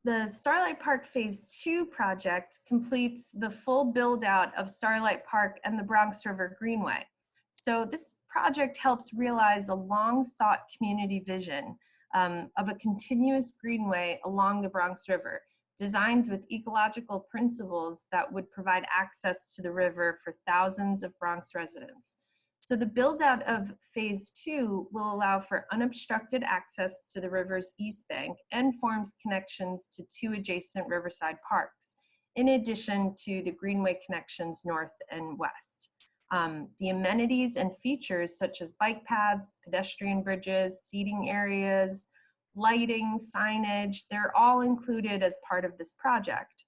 The Starlight Park Phase 2 project completes the full build out of Starlight Park and the Bronx River Greenway. So this project helps realize a long sought community vision of a continuous greenway along the Bronx River, designed with ecological principles that would provide access to the river for thousands of Bronx residents. So the build out of Phase 2 will allow for unobstructed access to the river's east bank and forms connections to 2 adjacent riverside parks, in addition to the greenway connections north and west. The amenities and features such as bike paths, pedestrian bridges, seating areas, lighting, signage, they're all included as part of this project.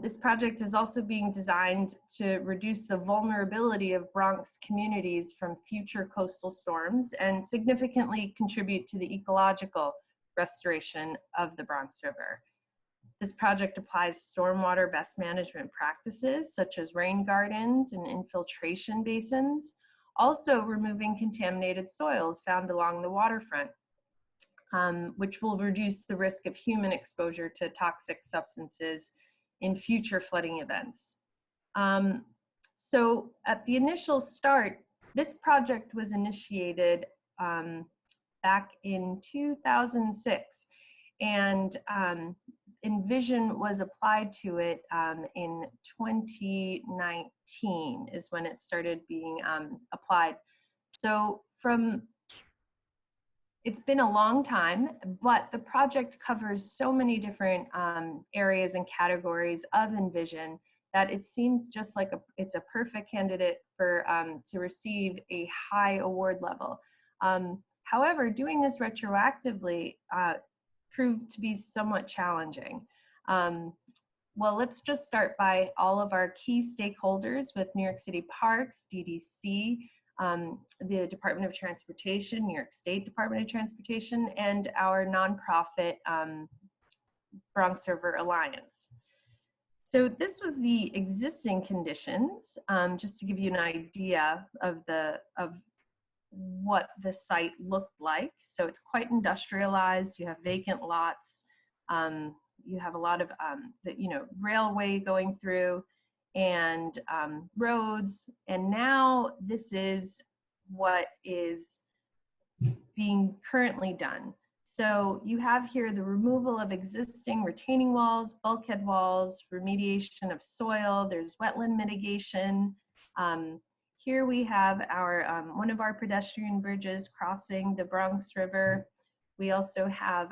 This project is also being designed to reduce the vulnerability of Bronx communities from future coastal storms and significantly contribute to the ecological restoration of the Bronx River. This project applies stormwater best management practices such as rain gardens and infiltration basins, also removing contaminated soils found along the waterfront, which will reduce the risk of human exposure to toxic substances in future flooding events. So at the initial start, this project was initiated back in 2006, and Envision was applied to it in 2019 is when it started being applied. So it's been a long time, but the project covers so many different areas and categories of Envision that it seemed just like it's a perfect candidate for to receive a high award level. However, doing this retroactively proved to be somewhat challenging. Well, let's just start by all of our key stakeholders with New York City Parks, DDC, the Department of Transportation, New York State Department of Transportation, and our nonprofit Bronx River Alliance. So this was the existing conditions, just to give you an idea of what the site looked like. So it's quite industrialized. You have vacant lots. You have a lot of railway going through, and roads, and now this is what is being currently done. So you have here the removal of existing retaining walls, bulkhead walls, remediation of soil, there's wetland mitigation. Here we have our one of our pedestrian bridges crossing the Bronx River. We also have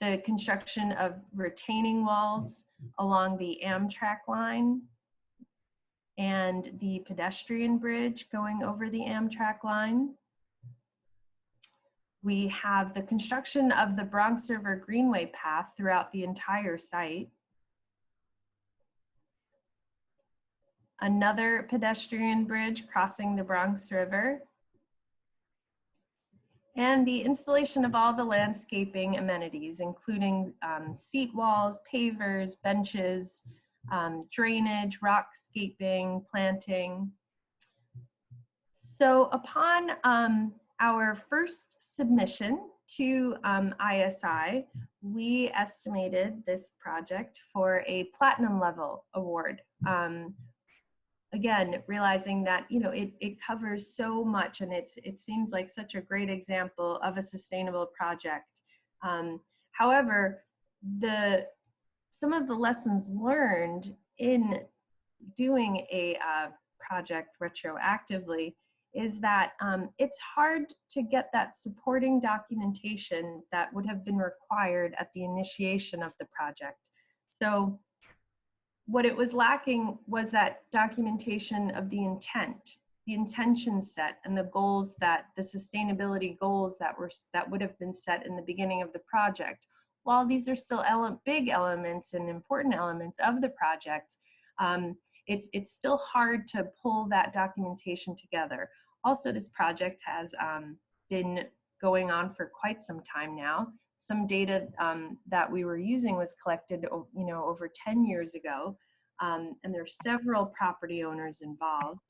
the construction of retaining walls along the Amtrak line and the pedestrian bridge going over the Amtrak line. We have the construction of the Bronx River Greenway path throughout the entire site. Another pedestrian bridge crossing the Bronx River. And the installation of all the landscaping amenities, including seat walls, pavers, benches, drainage, rockscaping, planting. So upon our first submission to ISI, we estimated this project for a platinum level award. Again, realizing that it covers so much, and it seems like such a great example of a sustainable project. However, some of the lessons learned in doing a project retroactively is that it's hard to get that supporting documentation that would have been required at the initiation of the project. So what it was lacking was that documentation of the intent the intention set and the goals that the sustainability goals that would have been set in the beginning of the project. While these are still big elements and important elements of the project, it's still hard to pull that documentation together. Also, this project has been going on for quite some time now. Some data that we were using was collected, over 10 years ago, and there are several property owners involved.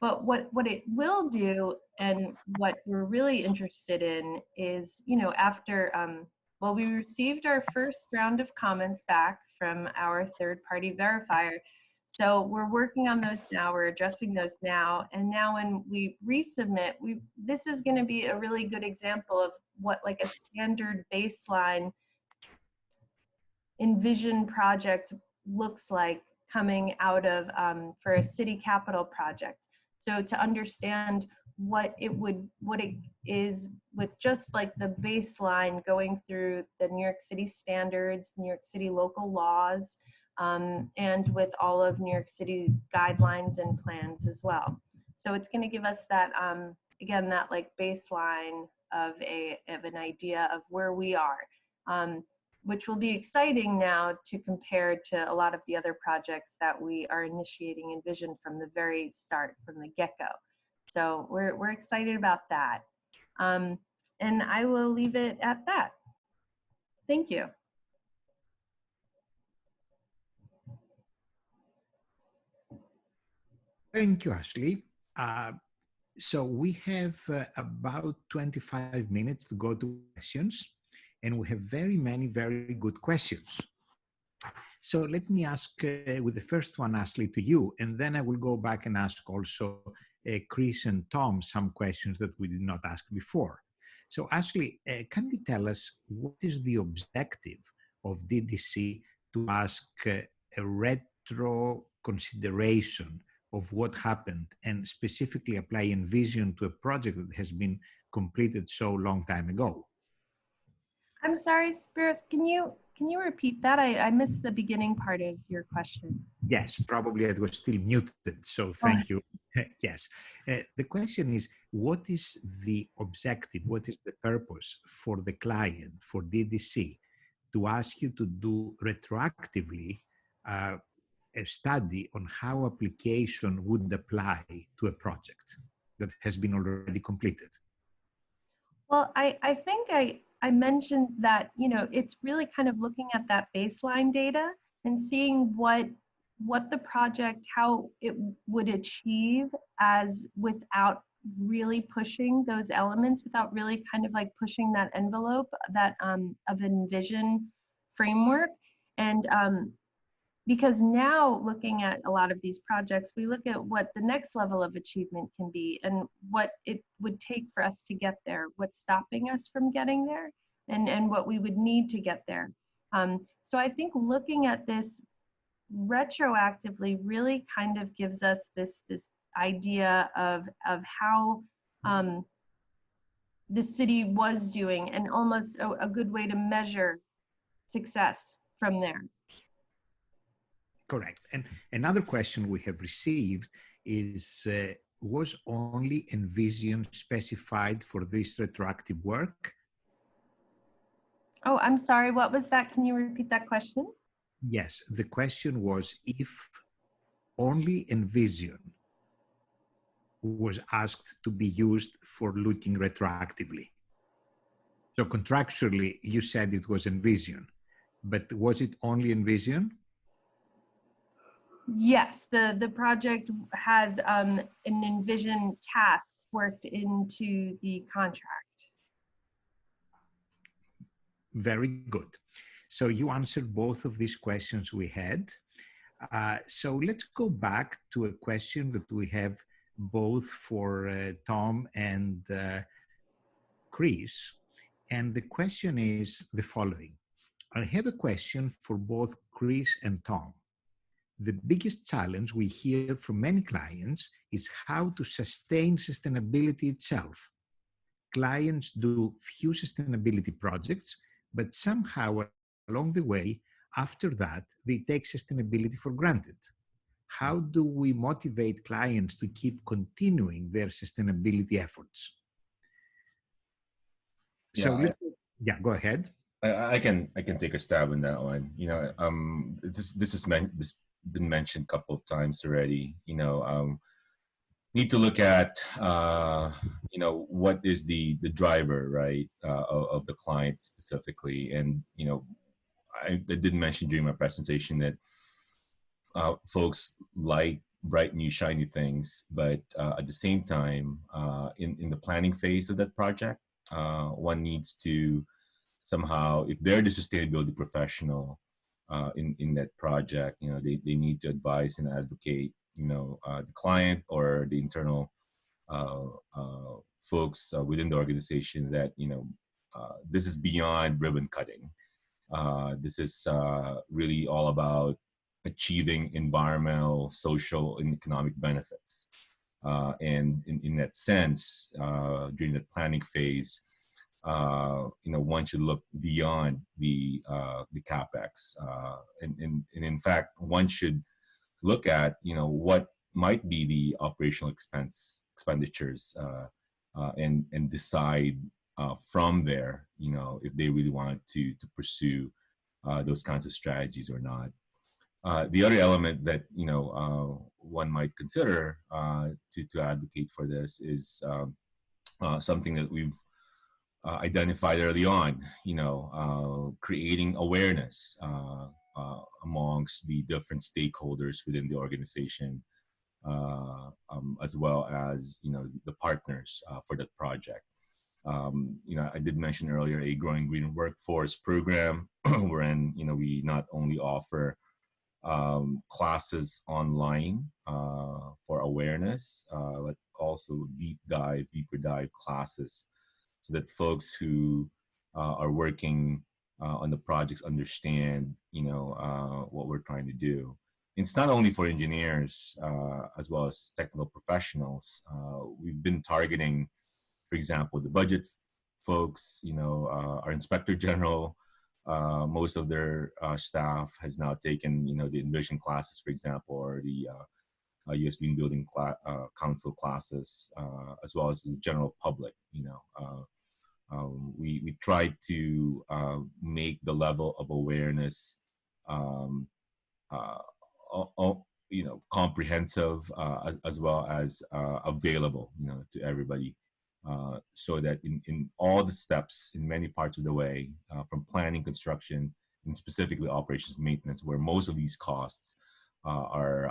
But what it will do, and what we're really interested in, is, after, well, we received our first round of comments back from our third-party verifier. So we're working on those now, we're addressing those now, and now when we resubmit, this is going to be a really good example of what like a standard baseline Envision project looks like coming out of for a city capital project. So to understand what it is with just like the baseline going through the New York City standards, New York City local laws, and with all of New York City guidelines and plans as well. So it's going to give us that, again, that like baseline of an idea of where we are, which will be exciting now to compare to a lot of the other projects that we are initiating Envision from the very start, from the get-go. So we're excited about that. And I will leave it at that. Thank you. Thank you, Ashley. So we have about 25 minutes to go to questions, and we have very many very good questions. So let me ask with the first one, Ashley, to you, and then I will go back and ask also Chris and Tom some questions that we did not ask before. So Ashley, can you tell us what is the objective of DDC to ask a retro consideration of what happened and specifically apply Envision to a project that has been completed so long time ago? I'm sorry, Spiros, can you repeat that? I missed the beginning part of your question. Yes, probably it was still muted, so thank you. Yes. The question is, what is the objective, what is the purpose for the client, for DDC, to ask you to do retroactively a study on how application would apply to a project that has been already completed? Well, I think I mentioned that, it's really kind of looking at that baseline data and seeing what the project, how it would achieve as without really pushing those elements, without really kind of like pushing that envelope that of Envision framework. And because now looking at a lot of these projects, we look at what the next level of achievement can be and what it would take for us to get there, what's stopping us from getting there, and what we would need to get there. So I think looking at this retroactively really kind of gives us this idea of how the city was doing, and almost a good way to measure success from there. Correct. And another question we have received is, was only Envision specified for this retroactive work? Oh, I'm sorry, what was that? Can you repeat that question? Yes, the question was if only Envision was asked to be used for looking retroactively. So contractually, you said it was Envision, but was it only Envision? Yes, the project has an Envision task worked into the contract. Very good. So you answered both of these questions we had. So let's go back to a question that we have both for Tom and Chris. And the question is the following. I have a question for both Chris and Tom. The biggest challenge we hear from many clients is how to sustain sustainability itself. Clients do few sustainability projects, but somehow along the way, after that, they take sustainability for granted. how do we motivate clients to keep continuing their sustainability efforts? So Yeah, yeah, go ahead. I can take a stab on that one. You know, this has been mentioned a couple of times already. You know, need to look at you know, what is the driver, right, of the client specifically. And you know, I did mention during my presentation that folks like bright new shiny things, but at the same time, in the planning phase of that project, one needs to somehow, if they're the sustainability professional in that project, you know, they need to advise and advocate, you know, the client or the internal folks within the organization that, you know, this is beyond ribbon cutting. This is really all about achieving environmental, social, and economic benefits. And in that sense, during the planning phase, you know, one should look beyond the capex, and in fact, one should look at, you know, what might be the operational expenditures, and decide from there, you know, if they really want to pursue those kinds of strategies or not. The other element that, you know, one might consider to advocate for this is something that we've identified early on, you know, creating awareness amongst the different stakeholders within the organization, as well as, you know, the partners for that project. You know, I did mention earlier a Growing Green Workforce program, wherein, you know, we not only offer classes online for awareness, but also deeper dive classes, so that folks who are working on the projects understand, you know, what we're trying to do. It's not only for engineers as well as technical professionals. We've been targeting, for example, the budget folks, you know, our inspector general. Most of their staff has now taken, you know, the Envision classes, for example, or the U.S. Green Building Council classes, as well as the general public. You know, we try to make the level of awareness, you know, comprehensive, as well as available, you know, to everybody. So that in all the steps, in many parts of the way, from planning, construction, and specifically operations and maintenance, where most of these costs are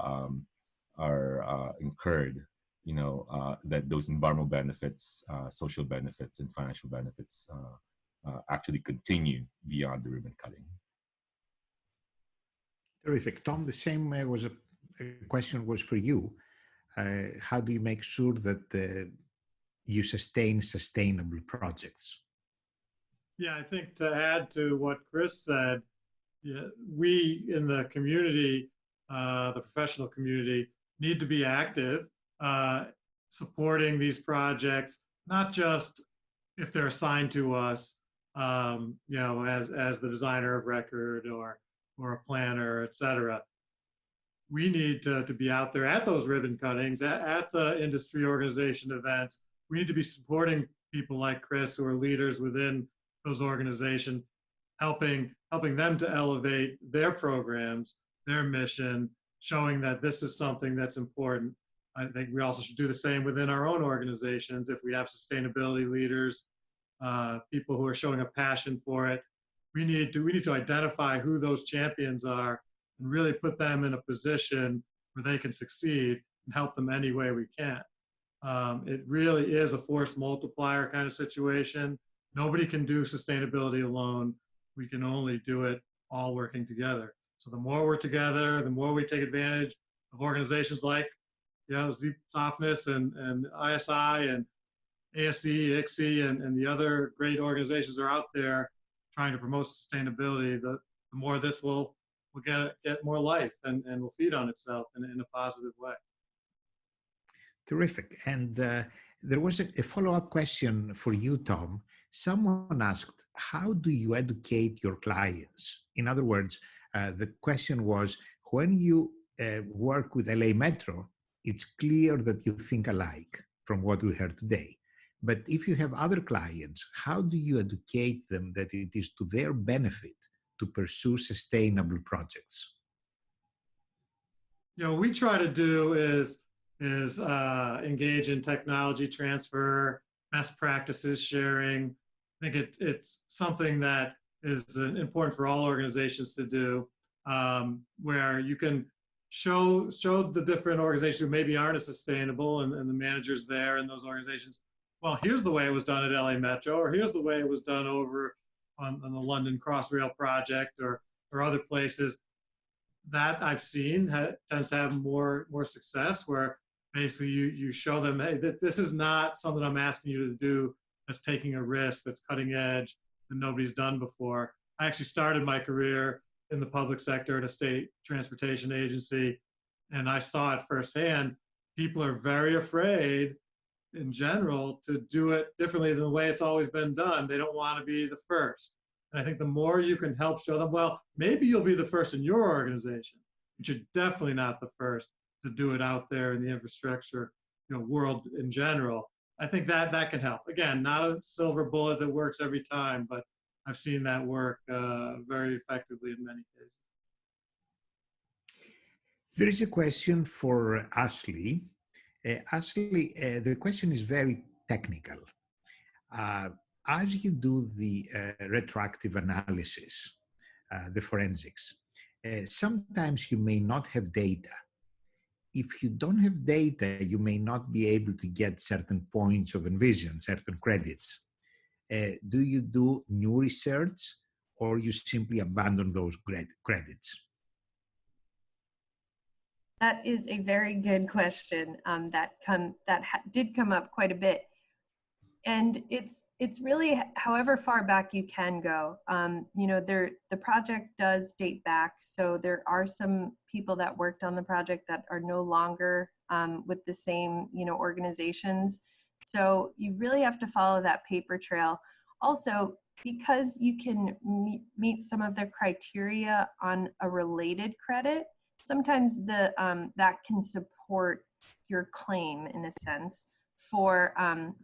incurred, you know, that those environmental benefits, social benefits, and financial benefits actually continue beyond the ribbon cutting. Terrific. Tom, the same question was for you. How do you make sure that you sustain sustainable projects? Yeah, I think to add to what Chris said, yeah, we in the community, the professional community, need to be active, supporting these projects, not just if they're assigned to us, you know, as the designer of record or a planner, et cetera. We need to be out there at those ribbon cuttings, at the industry organization events. We need to be supporting people like Chris, who are leaders within those organizations, helping them to elevate their programs, their mission, showing that this is something that's important. I think we also should do the same within our own organizations. If we have sustainability leaders, people who are showing a passion for it, we need to identify who those champions are and really put them in a position where they can succeed and help them any way we can. It really is a force multiplier kind of situation. Nobody can do sustainability alone. We can only do it all working together. So the more we're together, the more we take advantage of organizations like, you know, Softness and ISI and ASE, ICSI, and the other great organizations are out there trying to promote sustainability. The more this will get more life and will feed on itself in a positive way. Terrific. And there was a follow-up question for you, Tom. Someone asked, how do you educate your clients? In other words, the question was, when you work with LA Metro, it's clear that you think alike from what we heard today. But if you have other clients, how do you educate them that it is to their benefit to pursue sustainable projects? You know, what we try to do is engage in technology transfer, best practices sharing. I think it's something that is important for all organizations to do, where you can show the different organizations who maybe aren't as sustainable and the managers there in those organizations, well, here's the way it was done at LA Metro, or here's the way it was done over on the London Crossrail project or other places. That I've seen tends to have more success, where basically you show them, hey, this is not something I'm asking you to do that's taking a risk, that's cutting edge, that nobody's done before. I actually started my career in the public sector at a state transportation agency, and I saw it firsthand. People are very afraid in general to do it differently than the way it's always been done. They don't want to be the first. And I think the more you can help show them, well, maybe you'll be the first in your organization, but you're definitely not the first to do it out there in the infrastructure, world in general. I think that can help. Again, not a silver bullet that works every time, but I've seen that work very effectively in many cases. There is a question for Ashley. Ashley, the question is very technical. As you do the retroactive analysis, the forensics, sometimes you may not have data. If you don't have data, you may not be able to get certain points of Envision, certain credits. Do you do new research, or you simply abandon those credits? That is a very good question that did come up quite a bit. And it's really however far back you can go. The project does date back, so there are some people that worked on the project that are no longer with the same organizations. So you really have to follow that paper trail. Also, because you can meet some of the criteria on a related credit, sometimes that can support your claim in a sense for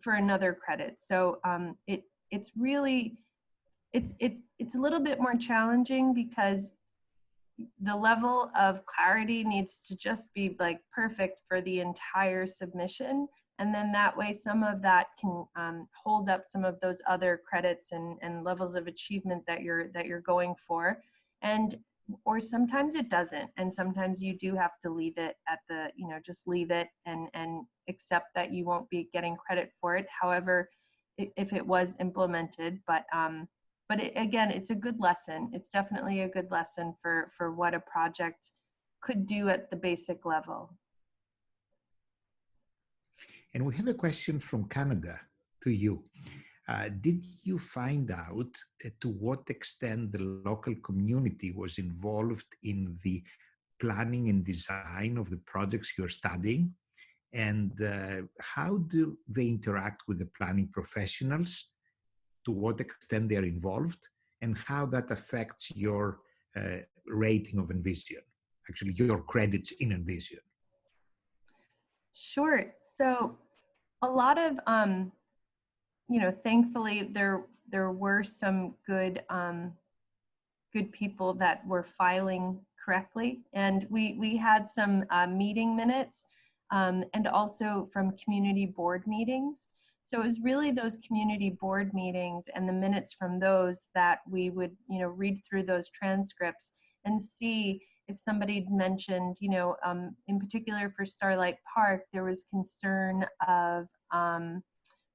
another credit. So it's a little bit more challenging because the level of clarity needs to just be like perfect for the entire submission, and then that way some of that can hold up some of those other credits and levels of achievement that you're going for, or sometimes it doesn't, and sometimes you do have to leave it at the just leave it and accept that you won't be getting credit for it, however if it was implemented. But again, it's a good lesson. It's definitely a good lesson for what a project could do at the basic level. And we have a question from Canada to you. Did you find out to what extent the local community was involved in the planning and design of the projects you're studying? And how do they interact with the planning professionals? To what extent they are involved? And how that affects your rating of Envision, actually your credits in Envision? Sure. So a lot of, thankfully there were some good people that were filing correctly. And we had some meeting minutes and also from community board meetings. So it was really those community board meetings and the minutes from those that we would, read through those transcripts and see if somebody mentioned, in particular for Starlight Park, there was concern of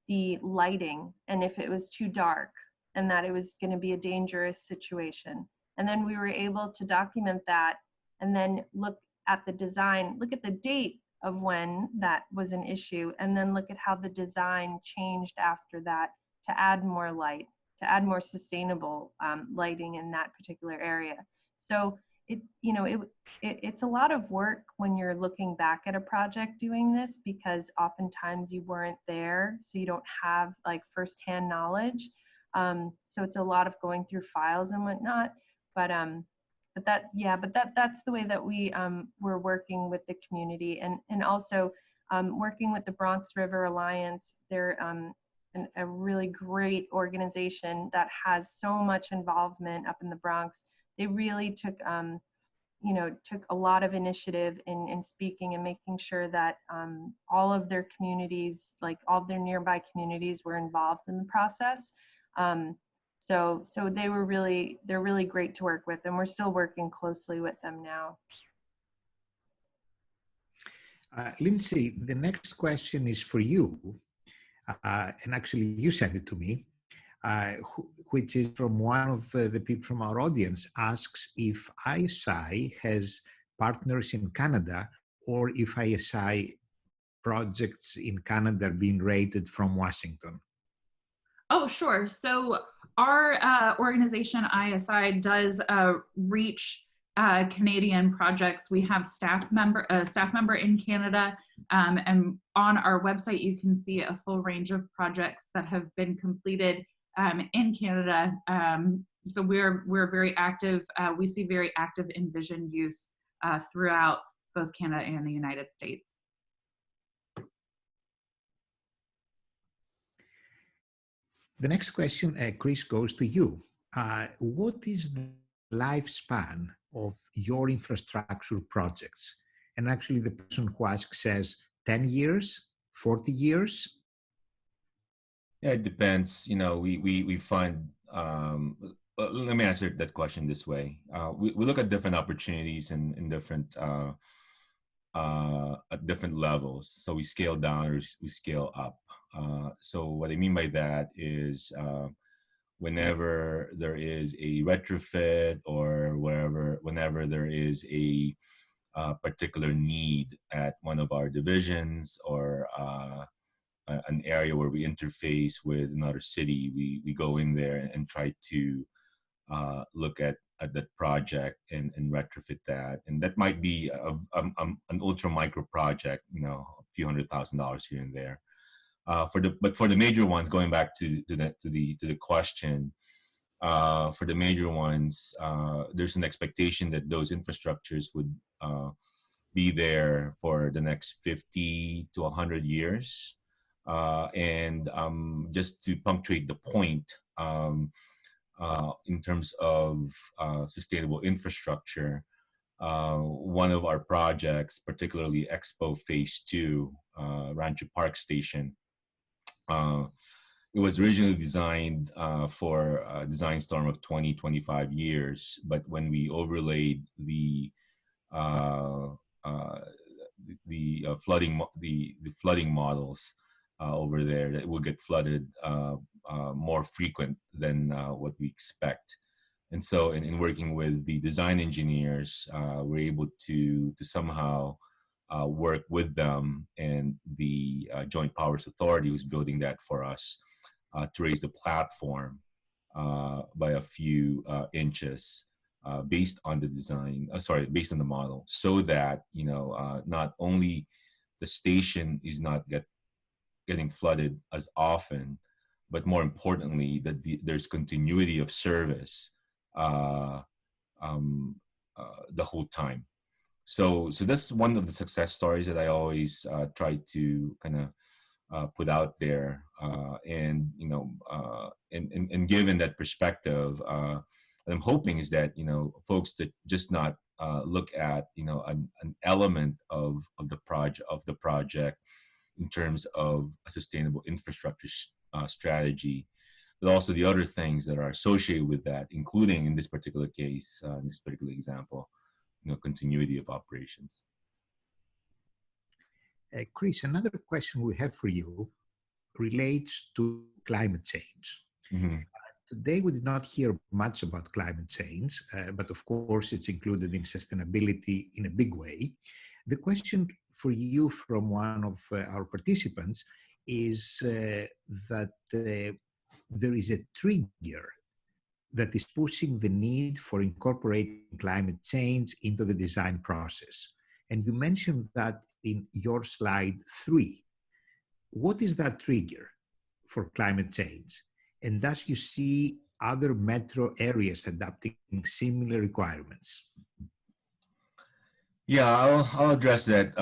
the lighting and if it was too dark and that it was going to be a dangerous situation. And then we were able to document that and then look at the design, look at the date of when that was an issue, and then look at how the design changed after that to add more light, to add more sustainable lighting in that particular area. So it's a lot of work when you're looking back at a project doing this, because oftentimes you weren't there, so you don't have like firsthand knowledge. So it's a lot of going through files and whatnot. But that's the way that we're working with the community, and also working with the Bronx River Alliance. They're a really great organization that has so much involvement up in the Bronx. They really took a lot of initiative in speaking and making sure that all of their communities, like all of their nearby communities, were involved in the process. So they're really great to work with, and we're still working closely with them now. Lindsey, the next question is for you, and actually you sent it to me, which is from one of the people from our audience, asks if ISI has partners in Canada, or if ISI projects in Canada are being rated from Washington. Oh, sure. So our organization, ISI, does reach Canadian projects. We have a staff member in Canada, and on our website you can see a full range of projects that have been completed in Canada. So we're very active. We see very active Envision use throughout both Canada and the United States. The next question, Chris, goes to you. What is the lifespan of your infrastructure projects? And actually the person who asks says 10 years, 40 years? Yeah, it depends. We find, let me answer that question this way. We look at different opportunities in different, at different levels. So we scale down or we scale up. So what I mean by that is whenever there is a retrofit or whenever there is a particular need at one of our divisions or an area where we interface with another city, we go in there and try to look at that project and retrofit that. And that might be an ultra micro project, a few $100,000 here and there. But for the major ones, going back to the question, for the major ones, there's an expectation that those infrastructures would be there for the next 50 to 100 years. And just to punctuate the point, in terms of sustainable infrastructure, one of our projects, particularly Expo Phase 2, Rancho Park Station, it was originally designed for a design storm of 20-25 years, but when we overlaid the flooding models over there, that will get flooded more frequent than what we expect. And so in working with the design engineers, we're able to somehow work with them and the Joint Powers Authority who's building that for us to raise the platform by a few inches based on the design, based on the model, so that, not only the station is not getting flooded as often, but more importantly, that there's continuity of service the whole time. So that's one of the success stories that I always try to kind of put out there. And given that perspective, what I'm hoping is that, folks that just not look at, an element of the project in terms of a sustainable infrastructure strategy, but also the other things that are associated with that, including in this particular case, in this particular example, continuity of operations. Chris, another question we have for you relates to climate change. Mm-hmm. Today, we did not hear much about climate change, but of course, it's included in sustainability in a big way. The question for you from one of our participants is that there is a trigger that is pushing the need for incorporating climate change into the design process. And you mentioned that in your slide 3. What is that trigger for climate change? And thus you see other metro areas adopting similar requirements? Yeah, I'll address that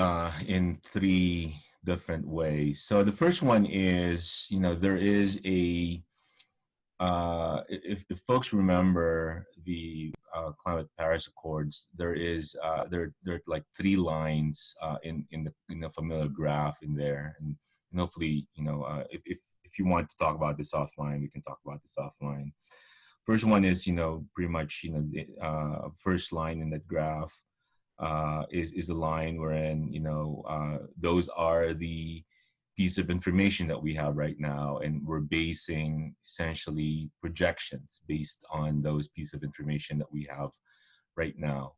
in three different ways. So the first one is, there is a if folks remember the Climate Paris Accords, there are like three lines in the familiar graph in there, and hopefully, if you want to talk about this offline, we can talk about this offline. First one is, pretty much, the first line in that graph is a line wherein, those are the piece of information that we have right now, and we're basing essentially projections based on those piece of information that we have right now.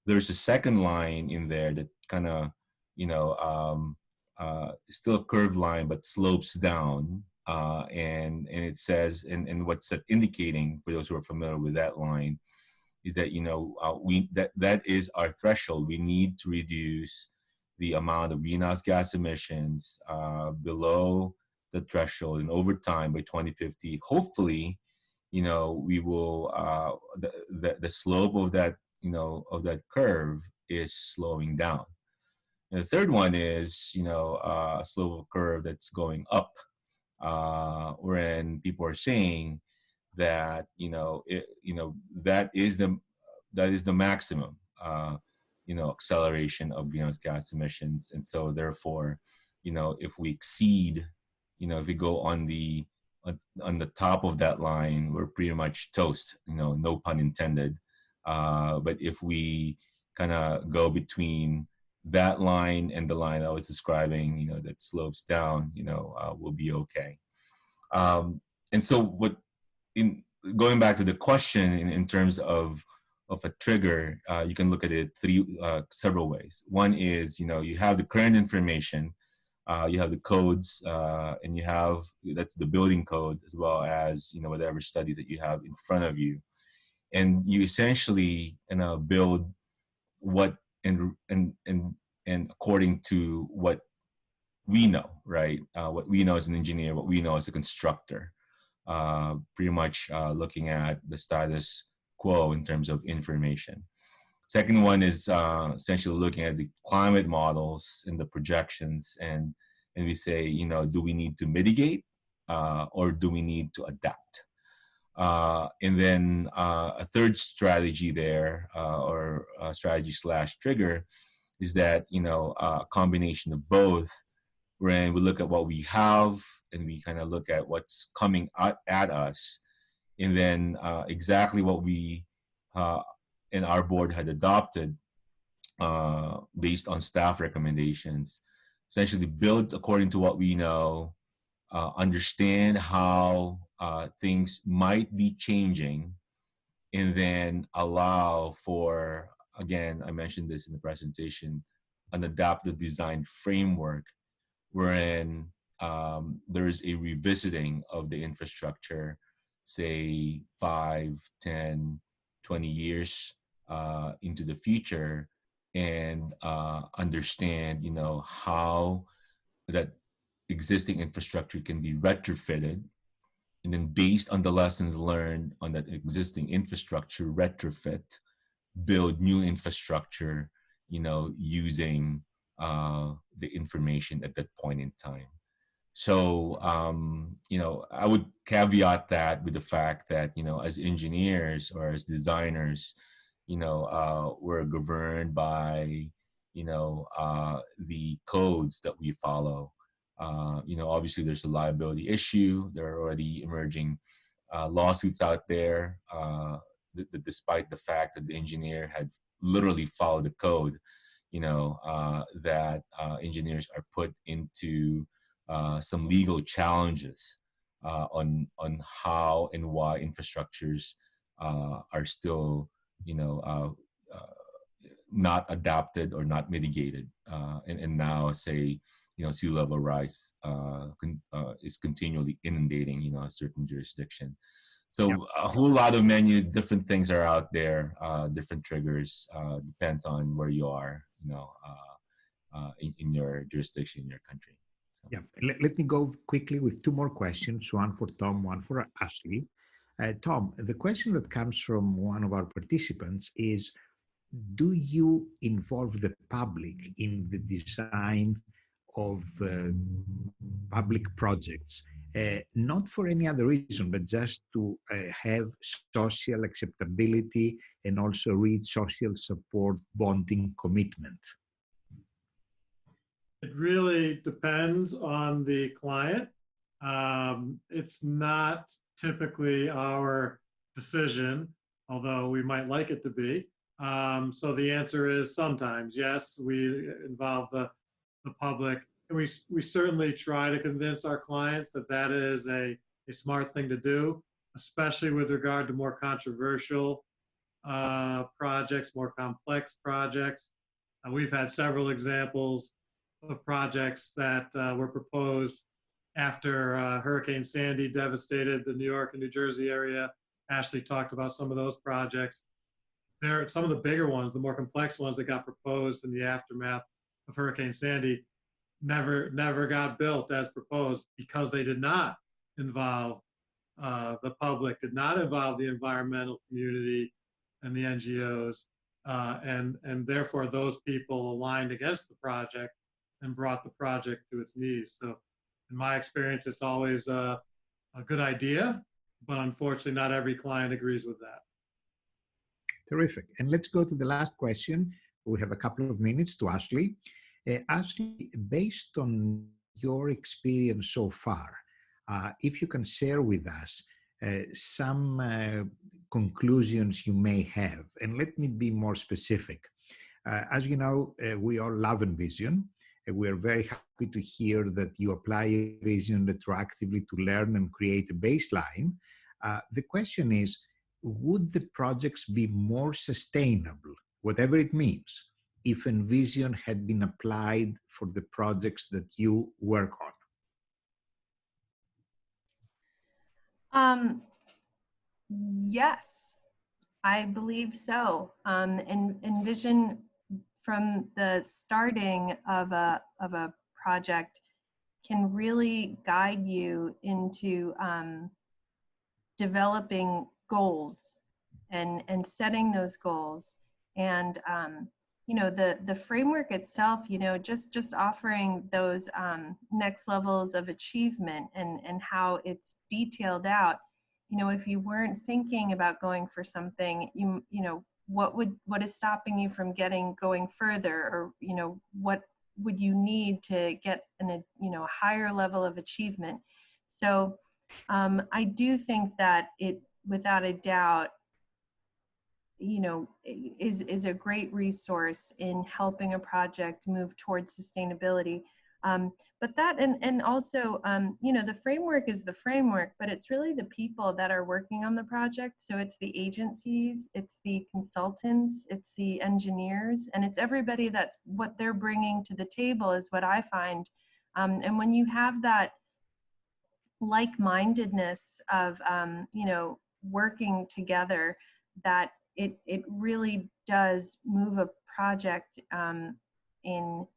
There's a second line in there that kind of, still a curved line but slopes down, and it says, and what's that indicating for those who are familiar with that line is that that is our threshold. We need to reduce the amount of greenhouse gas emissions below the threshold, and over time by 2050, hopefully, we will the slope of that of that curve is slowing down. And the third one is a slope of curve that's going up, wherein people are saying that that is the maximum acceleration of greenhouse gas emissions. And so therefore, if we exceed, if we go on the top of that line, we're pretty much toast, no pun intended. But if we kind of go between that line and the line I was describing, that slopes down, we'll be okay. And so going back to the question in terms of a trigger, you can look at it several ways. One is, you have the current information, you have the codes, and that's the building code, as well as, whatever studies that you have in front of you. And you essentially build what, and according to what we know, right? What we know as an engineer, what we know as a constructor, pretty much looking at the status quo in terms of information. Second one is essentially looking at the climate models and the projections, and we say, do we need to mitigate or do we need to adapt? And then a third strategy there, or strategy / trigger, is that a combination of both, wherein we look at what we have and we kind of look at what's coming at us, and then exactly what we and our board had adopted based on staff recommendations, essentially build according to what we know, understand how things might be changing, and then allow for, again, I mentioned this in the presentation, an adaptive design framework wherein there is a revisiting of the infrastructure, say 5, 10, 20 years into the future, and understand, how that existing infrastructure can be retrofitted, and then based on the lessons learned on that existing infrastructure retrofit, build new infrastructure, using the information at that point in time. So, I would caveat that with the fact that, as engineers or as designers, we're governed by, the codes that we follow. Obviously there's a liability issue. There are already emerging lawsuits out there, despite the fact that the engineer had literally followed the code, that engineers are put into some legal challenges on how and why infrastructures are still, not adapted or not mitigated, and now say, sea level rise is continually inundating, a certain jurisdiction. So a whole lot of different things are out there, different triggers, depends on where you are, in your jurisdiction, in your country. So. Yeah, let me go quickly with two more questions, one for Tom, one for Ashley. Tom, the question that comes from one of our participants is, do you involve the public in the design of public projects? Not for any other reason, but just to have social acceptability and also reach social support bonding commitment? It really depends on the client. It's not typically our decision, although we might like it to be. So the answer is sometimes, yes, we involve the public. And we certainly try to convince our clients that that is a smart thing to do, especially with regard to more controversial projects, more complex projects. We've had several examples of projects that were proposed after Hurricane Sandy devastated the New York and New Jersey area. Ashley talked about some of those projects. There are some of the bigger ones, the more complex ones that got proposed in the aftermath of Hurricane Sandy never got built as proposed because they did not involve the public, did not involve the environmental community and the NGOs, and therefore those people aligned against the project and brought the project to its knees. So in my experience, it's always a good idea, but unfortunately not every client agrees with that. Terrific. And let's go to the last question. We have a couple of minutes to Ashley. Ashley, based on your experience so far, if you can share with us some conclusions you may have, and let me be more specific. As you know, we all love Envision. We are very happy to hear that you apply Envision retroactively to learn and create a baseline. The question is, would the projects be more sustainable, whatever it means, if Envision had been applied for the projects that you work on? Yes, I believe so. And Envision, from the starting of a project, can really guide you into developing goals and setting those goals. And you know, the framework itself, you know, just offering those next levels of achievement and how it's detailed out. You know, if you weren't thinking about going for something, you know, what is stopping you from going further, or, you know, what would you need to get a higher level of achievement? So I do think that it, without a doubt, you know, is a great resource in helping a project move towards sustainability. But that, and also, you know, the framework is the framework, but it's really the people that are working on the project. So it's the agencies, it's the consultants, it's the engineers, and it's everybody that's what they're bringing to the table is what I find. And when you have that like-mindedness of, you know, working together, that it really does move a project in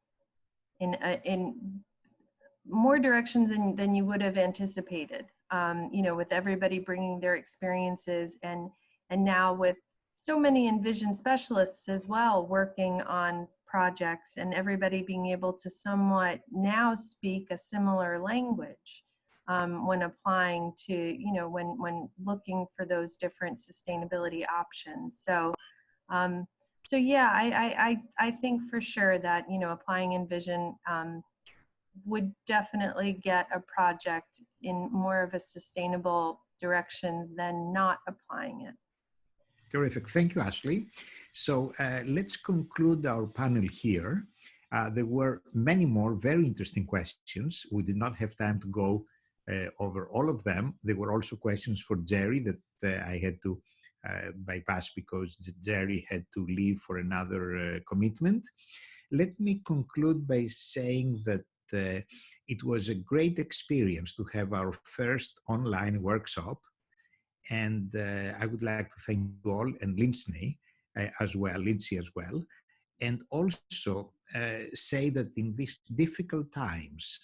more directions than you would have anticipated. You know, with everybody bringing their experiences, and now with so many Envision specialists as well working on projects, and everybody being able to somewhat now speak a similar language when applying to, you know, when looking for those different sustainability options. So so yeah, I think for sure that, you know, applying Envision would definitely get a project in more of a sustainable direction than not applying it. Terrific. Thank you, Ashley. So let's conclude our panel here. There were many more very interesting questions. We did not have time to go over all of them. There were also questions for Jerry that I had to bypass because Jerry had to leave for another commitment. Let me conclude by saying that it was a great experience to have our first online workshop. And I would like to thank you all, and Lindsey as well, and also say that in these difficult times,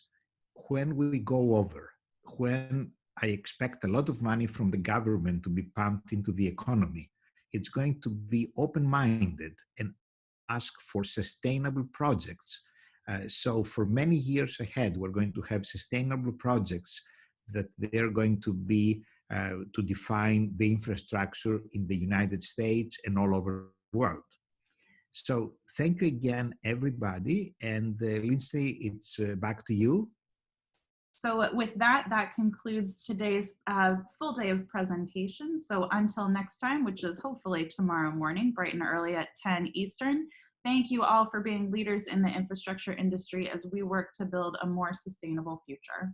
when we go over, when I expect a lot of money from the government to be pumped into the economy. It's going to be open-minded and ask for sustainable projects. So for many years ahead, we're going to have sustainable projects that they're going to be to define the infrastructure in the United States and all over the world. So thank you again, everybody. And Lindsey, it's back to you. So with that, that concludes today's full day of presentation. So until next time, which is hopefully tomorrow morning, bright and early at 10 Eastern, thank you all for being leaders in the infrastructure industry as we work to build a more sustainable future.